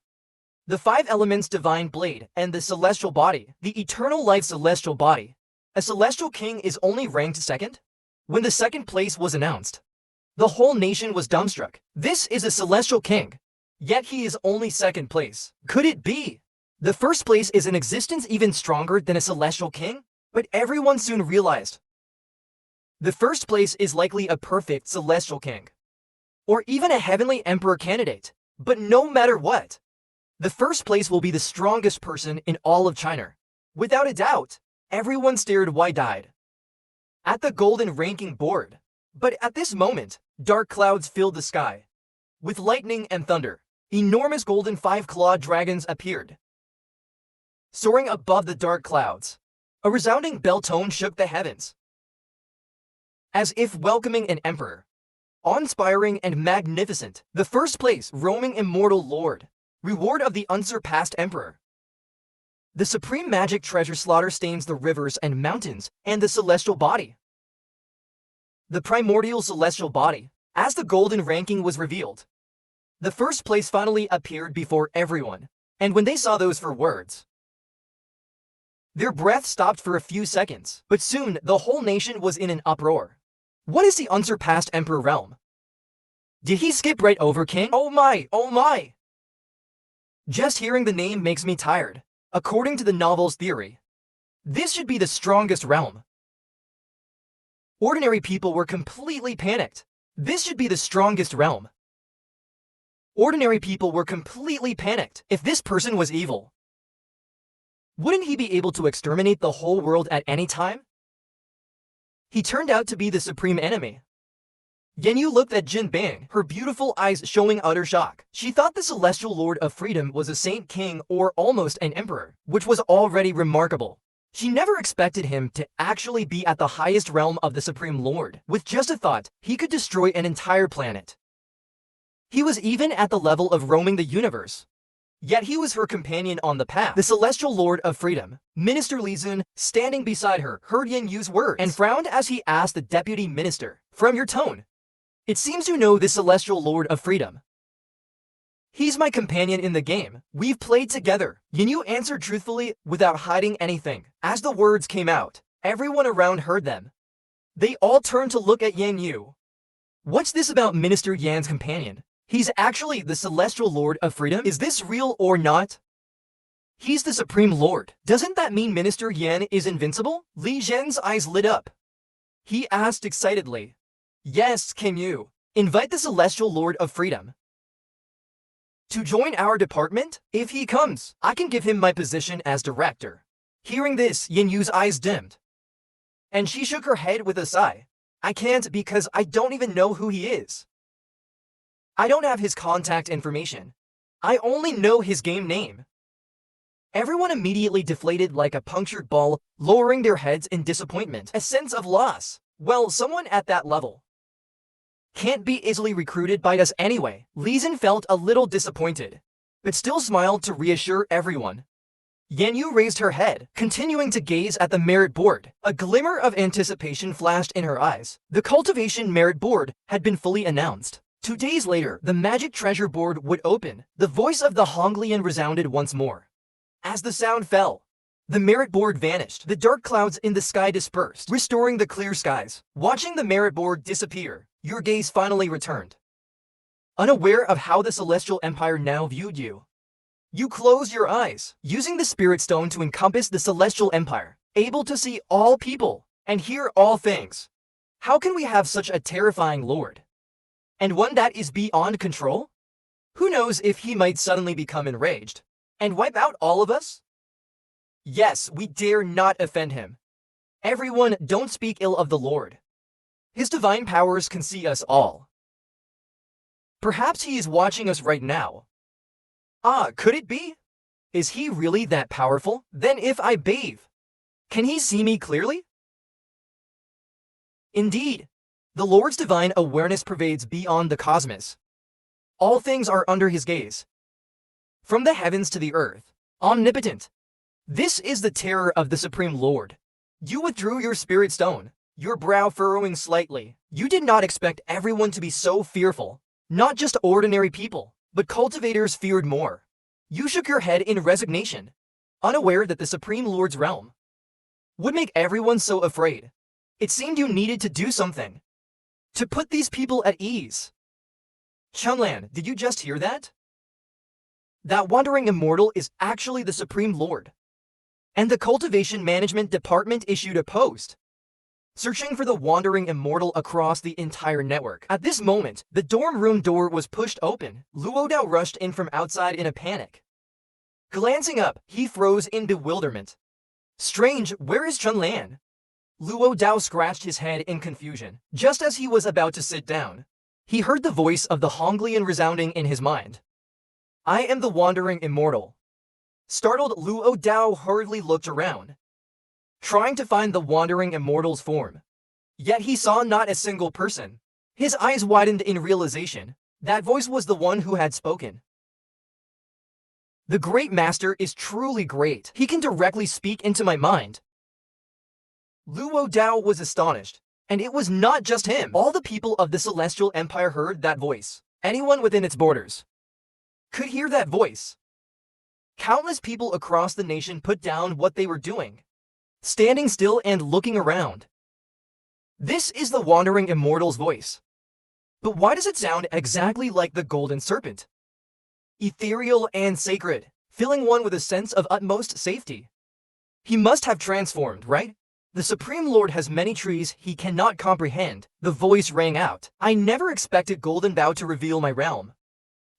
The 5 elements divine blade and the celestial body, the eternal life celestial body. A Celestial King is only ranked 2nd? When the 2nd place was announced, the whole nation was dumbstruck. This is a Celestial King, yet he is only 2nd place. Could it be? The 1st place is in existence even stronger than a Celestial King? But everyone soon realized the 1st place is likely a perfect Celestial King, or even a Heavenly Emperor candidate. But no matter what, the 1st place will be the strongest person in all of China. Without a doubt, everyone stared wide-eyed at the golden ranking board. But at this moment, dark clouds filled the sky with lightning and thunder. Enormous golden 5-clawed dragons appeared, soaring above the dark clouds. A resounding bell tone shook the heavens, as if welcoming an emperor. Awe-inspiring and magnificent, the 1st place, roaming immortal lord, reward of the unsurpassed emperor. The supreme magic treasure slaughter stains the rivers and mountains, and the celestial body. The primordial celestial body, as the golden ranking was revealed. The 1st place finally appeared before everyone, and when they saw those 4 words, their breath stopped for a few seconds, but soon the whole nation was in an uproar. What is the unsurpassed emperor realm? Did he skip right over king? Oh my, oh my! Just hearing the name makes me tired. According to the novel's theory, this should be the strongest realm. Ordinary people were completely panicked. This should be the strongest realm. Ordinary people were completely panicked. If this person was evil, wouldn't he be able to exterminate the whole world at any time? He turned out to be the supreme enemy. Yanyu looked at Jin Bing, her beautiful eyes showing utter shock. She thought the celestial lord of freedom was a saint king or almost an emperor, which was already remarkable. She never expected him to actually be at the highest realm of the supreme lord. With just a thought, he could destroy an entire planet. He was even at the level of roaming the universe. Yet he was her companion on the path. The celestial lord of freedom, Minister Li Zun, standing beside her, heard Yanyu's words and frowned as he asked the deputy minister, "From your tone, it seems you know the celestial lord of freedom." "He's my companion in the game. We've played together," Yanyu answered truthfully without hiding anything. As the words came out, everyone around heard them. They all turned to look at Yanyu. What's this about Minister Yan's companion? He's actually the celestial lord of freedom? Is this real or not? He's the supreme lord. Doesn't that mean Minister Yan is invincible? Li Zhen's eyes lit up. He asked excitedly. "Yes, can you invite the celestial lord of freedom to join our department? If he comes, I can give him my position as director." Hearing this, Yanyu's eyes dimmed, and she shook her head with a sigh. "I can't because I don't even know who he is. I don't have his contact information. I only know his game name." Everyone immediately deflated like a punctured ball, lowering their heads in disappointment. A sense of loss. Well, someone at that level can't be easily recruited by us anyway. Li Zun felt a little disappointed, but still smiled to reassure everyone. Yanyu raised her head, continuing to gaze at the merit board. A glimmer of anticipation flashed in her eyes. The Cultivation Merit Board had been fully announced. 2 days later, the Magic Treasure Board would open. The voice of the Honglian resounded once more. As the sound fell, the merit board vanished. The dark clouds in the sky dispersed, restoring the clear skies. Watching the merit board disappear, your gaze finally returned. Unaware of how the Celestial Empire now viewed you, you closed your eyes, using the Spirit Stone to encompass the Celestial Empire, able to see all people and hear all things. How can we have such a terrifying lord? And one that is beyond control? Who knows if he might suddenly become enraged and wipe out all of us? Yes, we dare not offend him. Everyone, don't speak ill of the Lord. His divine powers can see us all. Perhaps he is watching us right now. Ah, could it be? Is he really that powerful? Then if I bathe, can he see me clearly? Indeed, the Lord's divine awareness pervades beyond the cosmos. All things are under his gaze. From the heavens to the earth, omnipotent. This is the terror of the Supreme Lord. You withdrew your spirit stone, your brow furrowing slightly. You did not expect everyone to be so fearful. Not just ordinary people, but cultivators feared more. You shook your head in resignation, unaware that the Supreme Lord's realm would make everyone so afraid. It seemed you needed to do something to put these people at ease. Chunlan, did you just hear that? That wandering immortal is actually the Supreme Lord. And the Cultivation Management Department issued a post searching for the wandering immortal across the entire network. At this moment, the dorm room door was pushed open. Luo Dao rushed in from outside in a panic. Glancing up, he froze in bewilderment. Strange, where is Chunlan? Luo Dao scratched his head in confusion. Just as he was about to sit down, he heard the voice of the Honglian resounding in his mind. I am the wandering immortal. Startled, Luo Dao hurriedly looked around, trying to find the wandering immortal's form. Yet he saw not a single person. His eyes widened in realization. That voice was the one who had spoken. The great master is truly great. He can directly speak into my mind. Luo Dao was astonished, and it was not just him. All the people of the Celestial Empire heard that voice. Anyone within its borders could hear that voice. Countless people across the nation put down what they were doing, standing still and looking around. This is the wandering immortal's voice. But why does it sound exactly like the golden serpent? ethereal and sacred, filling one with a sense of utmost safety. He must have transformed, right? The Supreme Lord has many trees he cannot comprehend. The voice rang out. I never expected Golden Bough to reveal my realm.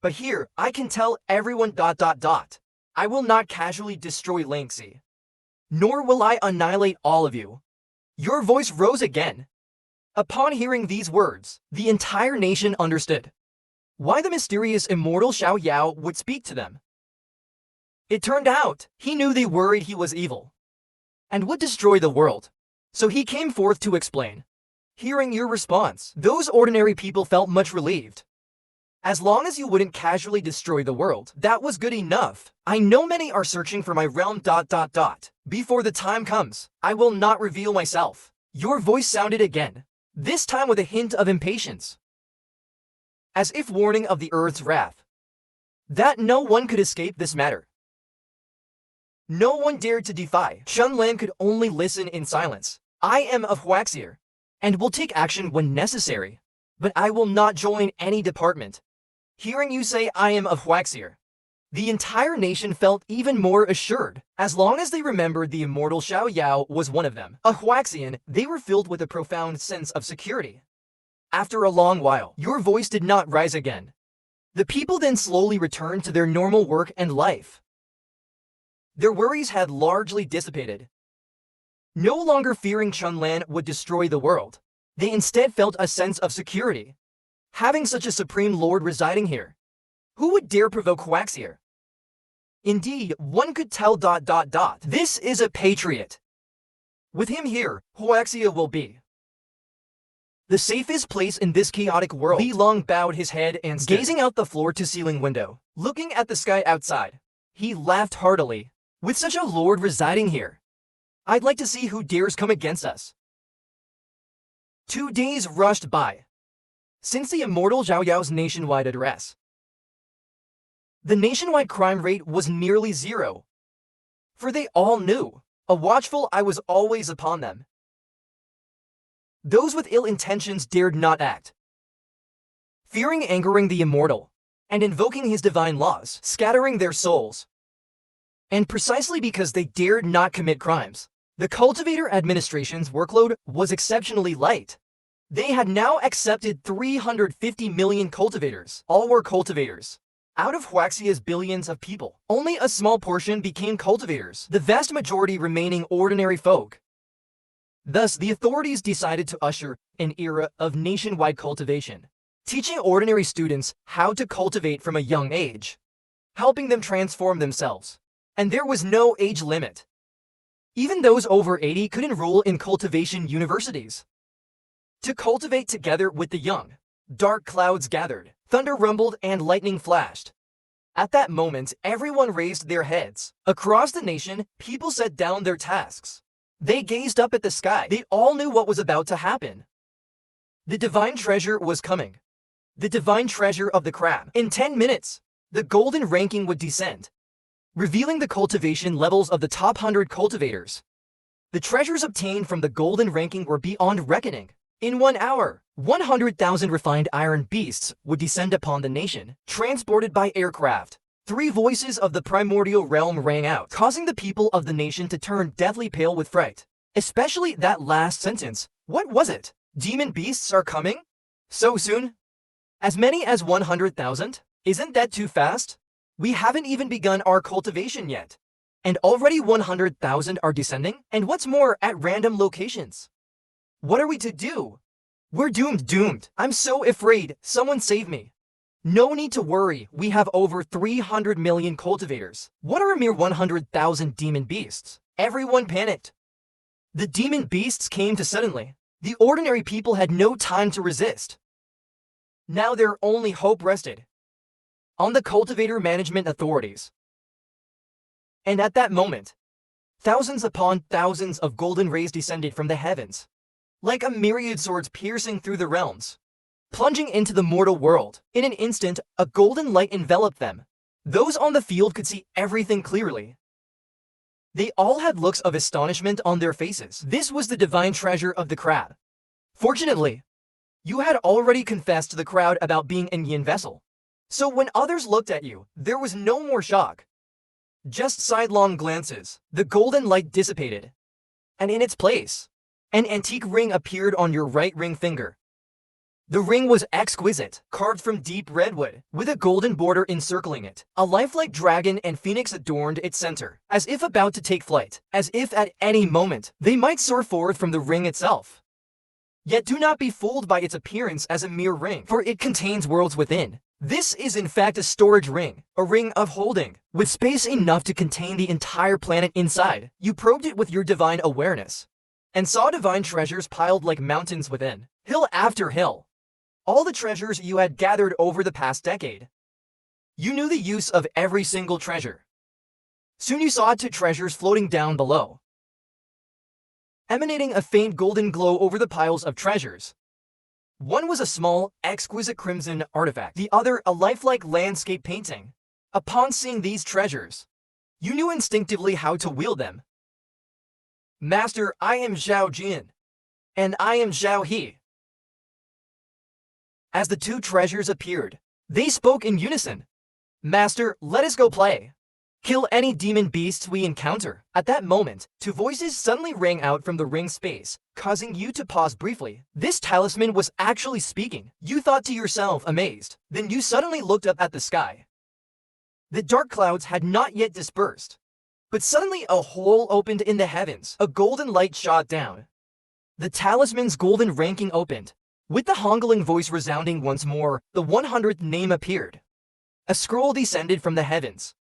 But here, I can tell everyone ... I will not casually destroy Lanxi. Nor will I annihilate all of you. Your voice rose again. Upon hearing these words, the entire nation understood why the mysterious immortal Xiao Yao would speak to them. It turned out, he knew they worried he was evil and would destroy the world. So he came forth to explain. Hearing your response, those ordinary people felt much relieved. As long as you wouldn't casually destroy the world, that was good enough. I know many are searching for my realm ... Before the time comes, I will not reveal myself. Your voice sounded again, this time with a hint of impatience, as if warning of the earth's wrath, that no one could escape this matter. No one dared to defy. Chunlan could only listen in silence. I am of Huaxier, and will take action when necessary, but I will not join any department. Hearing you say I am of Huaxier, the entire nation felt even more assured. As long as they remembered the immortal Xiao Yao was one of them, a Huaxian, they were filled with a profound sense of security. After a long while, your voice did not rise again. The people then slowly returned to their normal work and life. Their worries had largely dissipated. No longer fearing Chunlan would destroy the world, they instead felt a sense of security. Having such a supreme lord residing here, who would dare provoke Huaxier? Indeed, one could tell ... This is a patriot. With him here, Huaxia will be the safest place in this chaotic world. Li Long bowed his head and stood, gazing out the floor-to-ceiling window, looking at the sky outside. He laughed heartily. With such a lord residing here, I'd like to see who dares come against us. 2 days rushed by since the immortal Xiao Yao's nationwide address. The nationwide crime rate was nearly zero, for they all knew, a watchful eye was always upon them. Those with ill intentions dared not act, fearing angering the immortal, and invoking his divine laws, scattering their souls. And precisely because they dared not commit crimes, the Cultivator Administration's workload was exceptionally light. They had now accepted 350 million cultivators. All were cultivators. Out of Huaxia's billions of people, only a small portion became cultivators, the vast majority remaining ordinary folk. Thus, the authorities decided to usher an era of nationwide cultivation, teaching ordinary students how to cultivate from a young age, helping them transform themselves. And there was no age limit. Even those over 80 could enroll in cultivation universities to cultivate together with the young. Dark clouds gathered, thunder rumbled, and lightning flashed. At that moment, everyone raised their heads. Across the nation, people set down their tasks. They gazed up at the sky. They all knew what was about to happen. The divine treasure was coming. The divine treasure of the crab. In 10 minutes, the golden ranking would descend, revealing the cultivation levels of the top 100 cultivators. The treasures obtained from the golden ranking were beyond reckoning. In 1 hour, 100,000 refined iron beasts would descend upon the nation, transported by aircraft. 3 voices of the primordial realm rang out, causing the people of the nation to turn deathly pale with fright. Especially that last sentence. What was it? Demon beasts are coming? So soon? As many as 100,000? Isn't that too fast? We haven't even begun our cultivation yet, and already 100,000 are descending, and what's more, at random locations. What are we to do? We're doomed. I'm so afraid. Someone save me. No need to worry, we have over 300 million cultivators. What are a mere 100,000 demon beasts? Everyone panicked. The demon beasts came too suddenly. The ordinary people had no time to resist. Now their only hope rested on the cultivator management authorities. And at that moment, thousands upon thousands of golden rays descended from the heavens, like a myriad swords piercing through the realms, plunging into the mortal world. In an instant, a golden light enveloped them. Those on the field could see everything clearly. They all had looks of astonishment on their faces. This was the divine treasure of the crab. Fortunately, you had already confessed to the crowd about being an yin vessel, So when others looked at you, there was no more shock. Just sidelong glances. The golden light dissipated. And in its place, an antique ring appeared on your right ring finger. The ring was exquisite, carved from deep redwood, with a golden border encircling it. A lifelike dragon and phoenix adorned its center, as if about to take flight, as if at any moment they might soar forth from the ring itself. Yet do not be fooled by its appearance as a mere ring, for it contains worlds within. This is in fact a storage ring, a ring of holding, with space enough to contain the entire planet inside. You probed it with your divine awareness, and saw divine treasures piled like mountains within, hill after hill. All the treasures you had gathered over the past decade. You knew the use of every single treasure. Soon you saw two treasures floating down below, emanating a faint golden glow over the piles of treasures. One was a small, exquisite crimson artifact, the other a lifelike landscape painting. Upon seeing these treasures, you knew instinctively how to wield them. Master, I am Zhao Jin. And I am Zhao He. As the two treasures appeared, they spoke in unison. Master, let us go play. Kill any demon beasts we encounter. At that moment, two voices suddenly rang out from the ring space, causing you to pause briefly. This talisman was actually speaking. You thought to yourself, amazed. Then you suddenly looked up at the sky. The dark clouds had not yet dispersed, but suddenly a hole opened in the heavens. A golden light shot down. The talisman's golden ranking opened. With the hongling voice resounding once more, the 100th name appeared. A scroll descended from the heavens,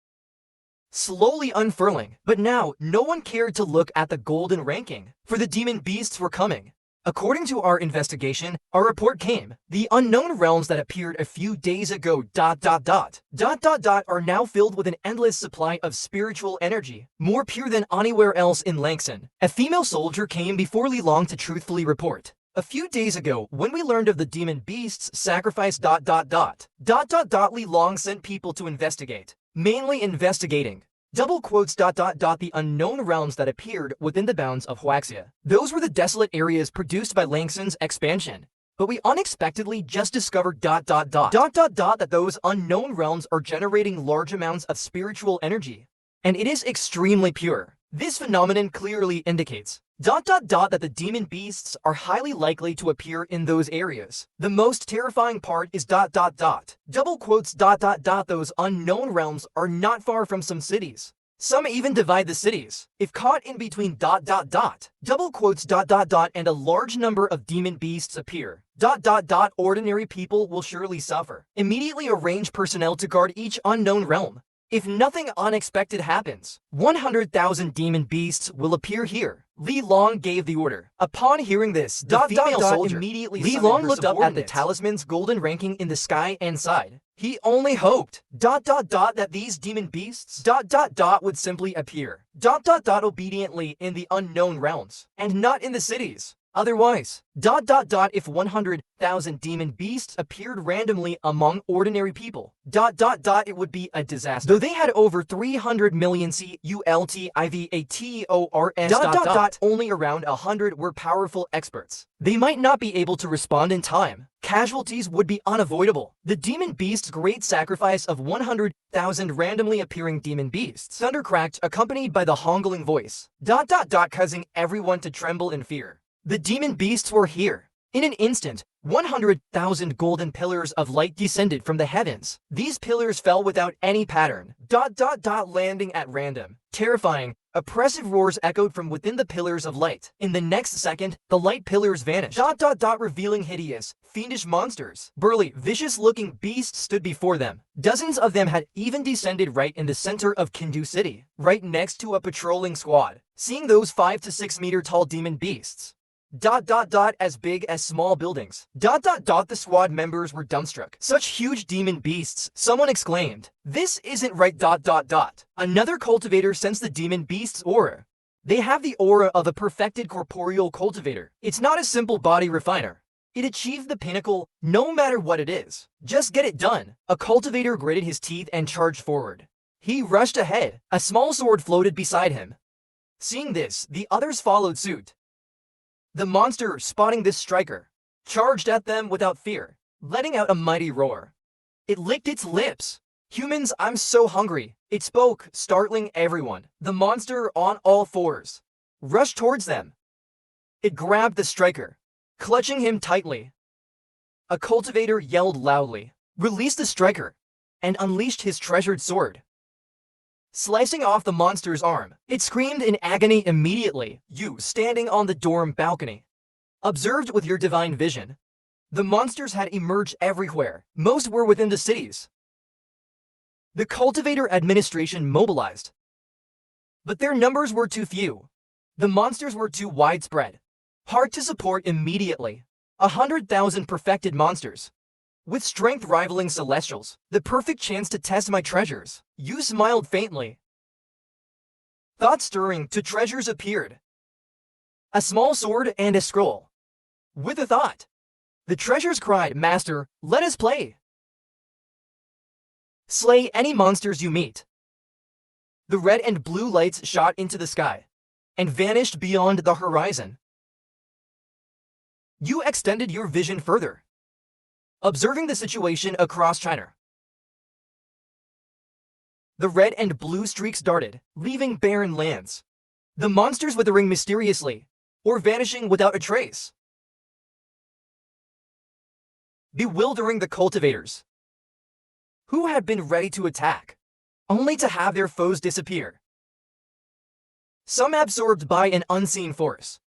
slowly unfurling. But now, no one cared to look at the golden ranking, for the demon beasts were coming. According to our investigation, our report came. The unknown realms that appeared a few days ago ... are now filled with an endless supply of spiritual energy, more pure than anywhere else in Langshan. A female soldier came before Li Long to truthfully report. A few days ago, when we learned of the demon beasts sacrifice ... Li Long sent people to investigate. Mainly investigating. The unknown realms that appeared within the bounds of Huaxia. Those were the desolate areas produced by Langshan's expansion. But we unexpectedly just discovered ... that those unknown realms are generating large amounts of spiritual energy. And it is extremely pure. This phenomenon clearly indicates ... that the demon beasts are highly likely to appear in those areas. The most terrifying part is ... those unknown realms are not far from some cities. Some even divide the cities. If caught in between ... and a large number of demon beasts appear ... ordinary people will surely suffer. Immediately arrange personnel to guard each unknown realm. If nothing unexpected happens, 100,000 demon beasts will appear here. Li Long gave the order. Upon hearing this, the female soldier immediately Li Long looked up at the talisman's golden ranking in the sky and sighed. He only hoped ... that these demon beasts ... would simply appear ... obediently in the unknown realms, and not in the cities. Otherwise ... if 100,000 demon beasts appeared randomly among ordinary people ... it would be a disaster. Though they had over 300 million cultivators ... only around 100 were powerful experts. They might not be able to respond in time. Casualties would be unavoidable. The demon beast's great sacrifice of 100,000 randomly appearing demon beasts thundercracked, accompanied by the hongling voice ... causing everyone to tremble in fear. The demon beasts were here. In an instant, 100,000 golden pillars of light descended from the heavens. These pillars fell without any pattern ... landing at random. Terrifying, oppressive roars echoed from within the pillars of light. In the next second, the light pillars vanished ... revealing hideous, fiendish monsters. Burly, vicious-looking beasts stood before them. Dozens of them had even descended right in the center of Kindu City, right next to a patrolling squad. Seeing those 5 to 6 meter tall demon beasts ... as big as small buildings ... the squad members were dumbstruck. Such huge demon beasts, someone exclaimed. This isn't right ... Another cultivator sensed the demon beast's aura. They have the aura of a perfected corporeal cultivator. It's not a simple body refiner. It achieved the pinnacle, no matter what it is. Just get it done. A cultivator gritted his teeth and charged forward. He rushed ahead. A small sword floated beside him. Seeing this, the others followed suit. The monster, spotting this striker, charged at them without fear, letting out a mighty roar. It licked its lips. Humans, I'm so hungry. It spoke, startling everyone. The monster, on all fours, rushed towards them. It grabbed the striker, clutching him tightly. A cultivator yelled loudly, released the striker, and unleashed his treasured sword. Slicing off the monster's arm, it screamed in agony immediately. You, standing on the dorm balcony, observed with your divine vision. The monsters had emerged everywhere. Most were within the cities. The Cultivator Administration mobilized. But their numbers were too few. The monsters were too widespread. Hard to support immediately. 100,000 perfected monsters, with strength rivaling celestials. The perfect chance to test my treasures. You smiled faintly. Thought stirring to treasures appeared. A small sword and a scroll. With a thought, the treasures cried, Master, let us play. Slay any monsters you meet. The red and blue lights shot into the sky and vanished beyond the horizon. You extended your vision further, observing the situation across China. The red and blue streaks darted, leaving barren lands. The monsters withering mysteriously, or vanishing without a trace. Bewildering the cultivators, who had been ready to attack, only to have their foes disappear. Some absorbed by an unseen force.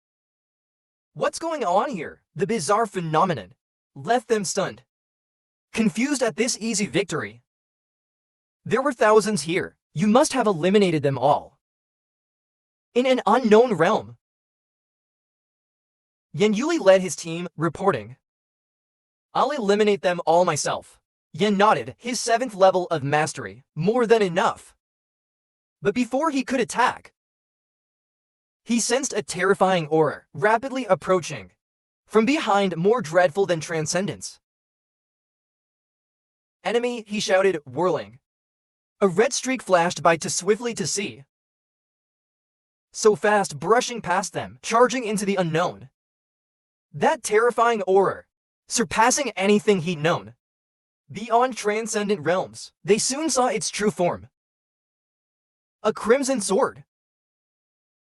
What's going on here? The bizarre phenomenon left them stunned, confused at this easy victory. There were thousands here. You must have eliminated them all. In an unknown realm. Yan Yuli led his team, reporting, I'll eliminate them all myself. Yan nodded, his 7th level of mastery, more than enough. But before he could attack, he sensed a terrifying aura, rapidly approaching. From behind, more dreadful than Transcendence. Enemy, he shouted, whirling. A red streak flashed by too swiftly to see. So fast, brushing past them, charging into the unknown. That terrifying aura, surpassing anything he'd known. Beyond transcendent realms, they soon saw its true form. A crimson sword.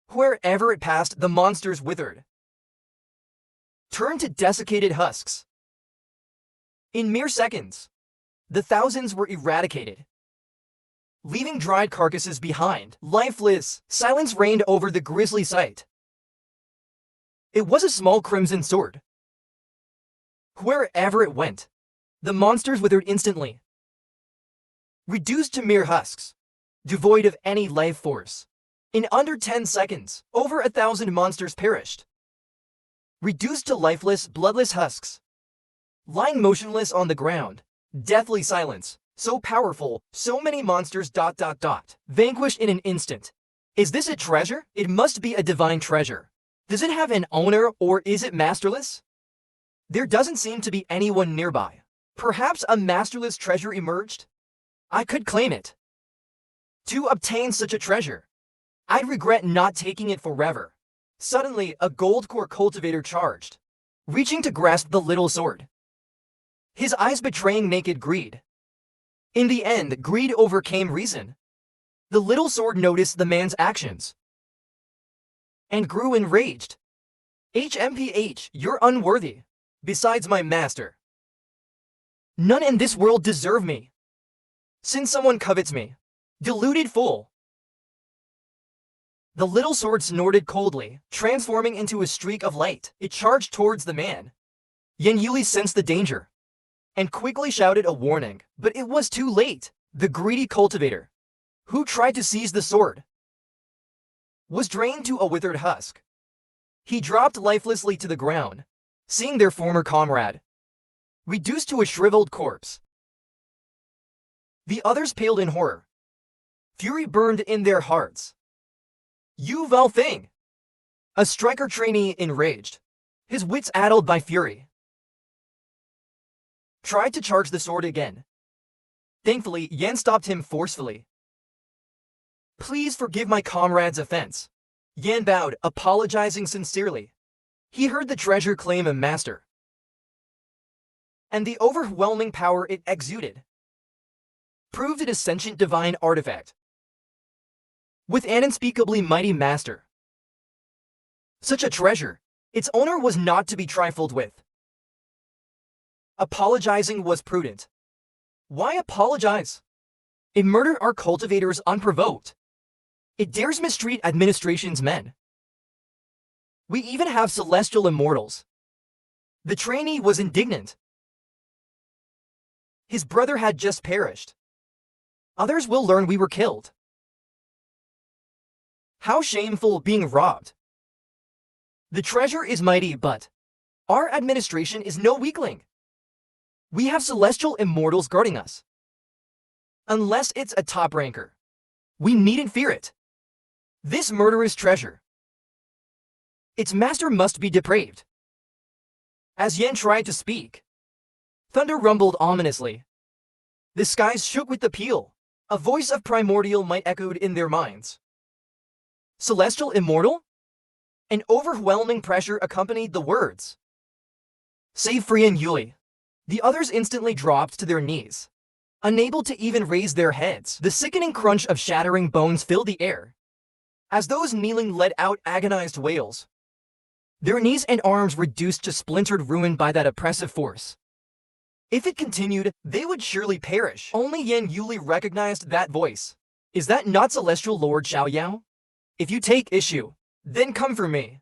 Wherever it passed, the monsters withered, turned to desiccated husks. In mere seconds, the thousands were eradicated, leaving dried carcasses behind. Lifeless, silence reigned over the grisly sight. It was a small crimson sword. Wherever it went, the monsters withered instantly, reduced to mere husks, devoid of any life force. In under 10 seconds, over 1,000 monsters perished, reduced to lifeless, bloodless husks, lying motionless on the ground. Deathly silence, so powerful, so many monsters ... vanquished in an instant. Is this a treasure? It must be a divine treasure. Does it have an owner, or is it masterless? There doesn't seem to be anyone nearby. Perhaps a masterless treasure emerged? I could claim it. To obtain such a treasure, I'd regret not taking it forever. Suddenly, a gold-core cultivator charged, reaching to grasp the little sword, his eyes betraying naked greed. In the end, greed overcame reason. The little sword noticed the man's actions and grew enraged. HMPH, you're unworthy. Besides my master, none in this world deserve me. Since someone covets me, deluded fool. The little sword snorted coldly, transforming into a streak of light. It charged towards the man. Yan Yuli sensed the danger and quickly shouted a warning, but it was too late. The greedy cultivator, who tried to seize the sword, was drained to a withered husk. He dropped lifelessly to the ground, seeing their former comrade reduced to a shriveled corpse. The others paled in horror. Fury burned in their hearts. You vile thing! A striker trainee, enraged, his wits addled by fury, tried to charge the sword again. Thankfully, Yan stopped him forcefully. Please forgive my comrade's offense. Yan bowed, apologizing sincerely. He heard the treasure claim a master, and the overwhelming power it exuded. proved it a sentient divine artifact with an unspeakably mighty master. Such a treasure, its owner was not to be trifled with. Apologizing was prudent. Why apologize? It murdered our cultivators unprovoked. It dares mistreat administration's men. We even have celestial immortals. The trainee was indignant. His brother had just perished. Others will learn we were killed. How shameful being robbed. The treasure is mighty, but our administration is no weakling. We have celestial immortals guarding us. Unless it's a top ranker, we needn't fear it. This murderous treasure, its master must be depraved. As Yen tried to speak, thunder rumbled ominously. The skies shook with the peal. A voice of primordial might echoed in their minds. Celestial immortal? An overwhelming pressure accompanied the words. Save Free and Yuli. The others instantly dropped to their knees, unable to even raise their heads. The sickening crunch of shattering bones filled the air, as those kneeling let out agonized wails. Their knees and arms reduced to splintered ruin by that oppressive force. If it continued, they would surely perish. Only Yan Yuli recognized that voice. Is that not Celestial Lord Xiao Yao? If you take issue, then come for me.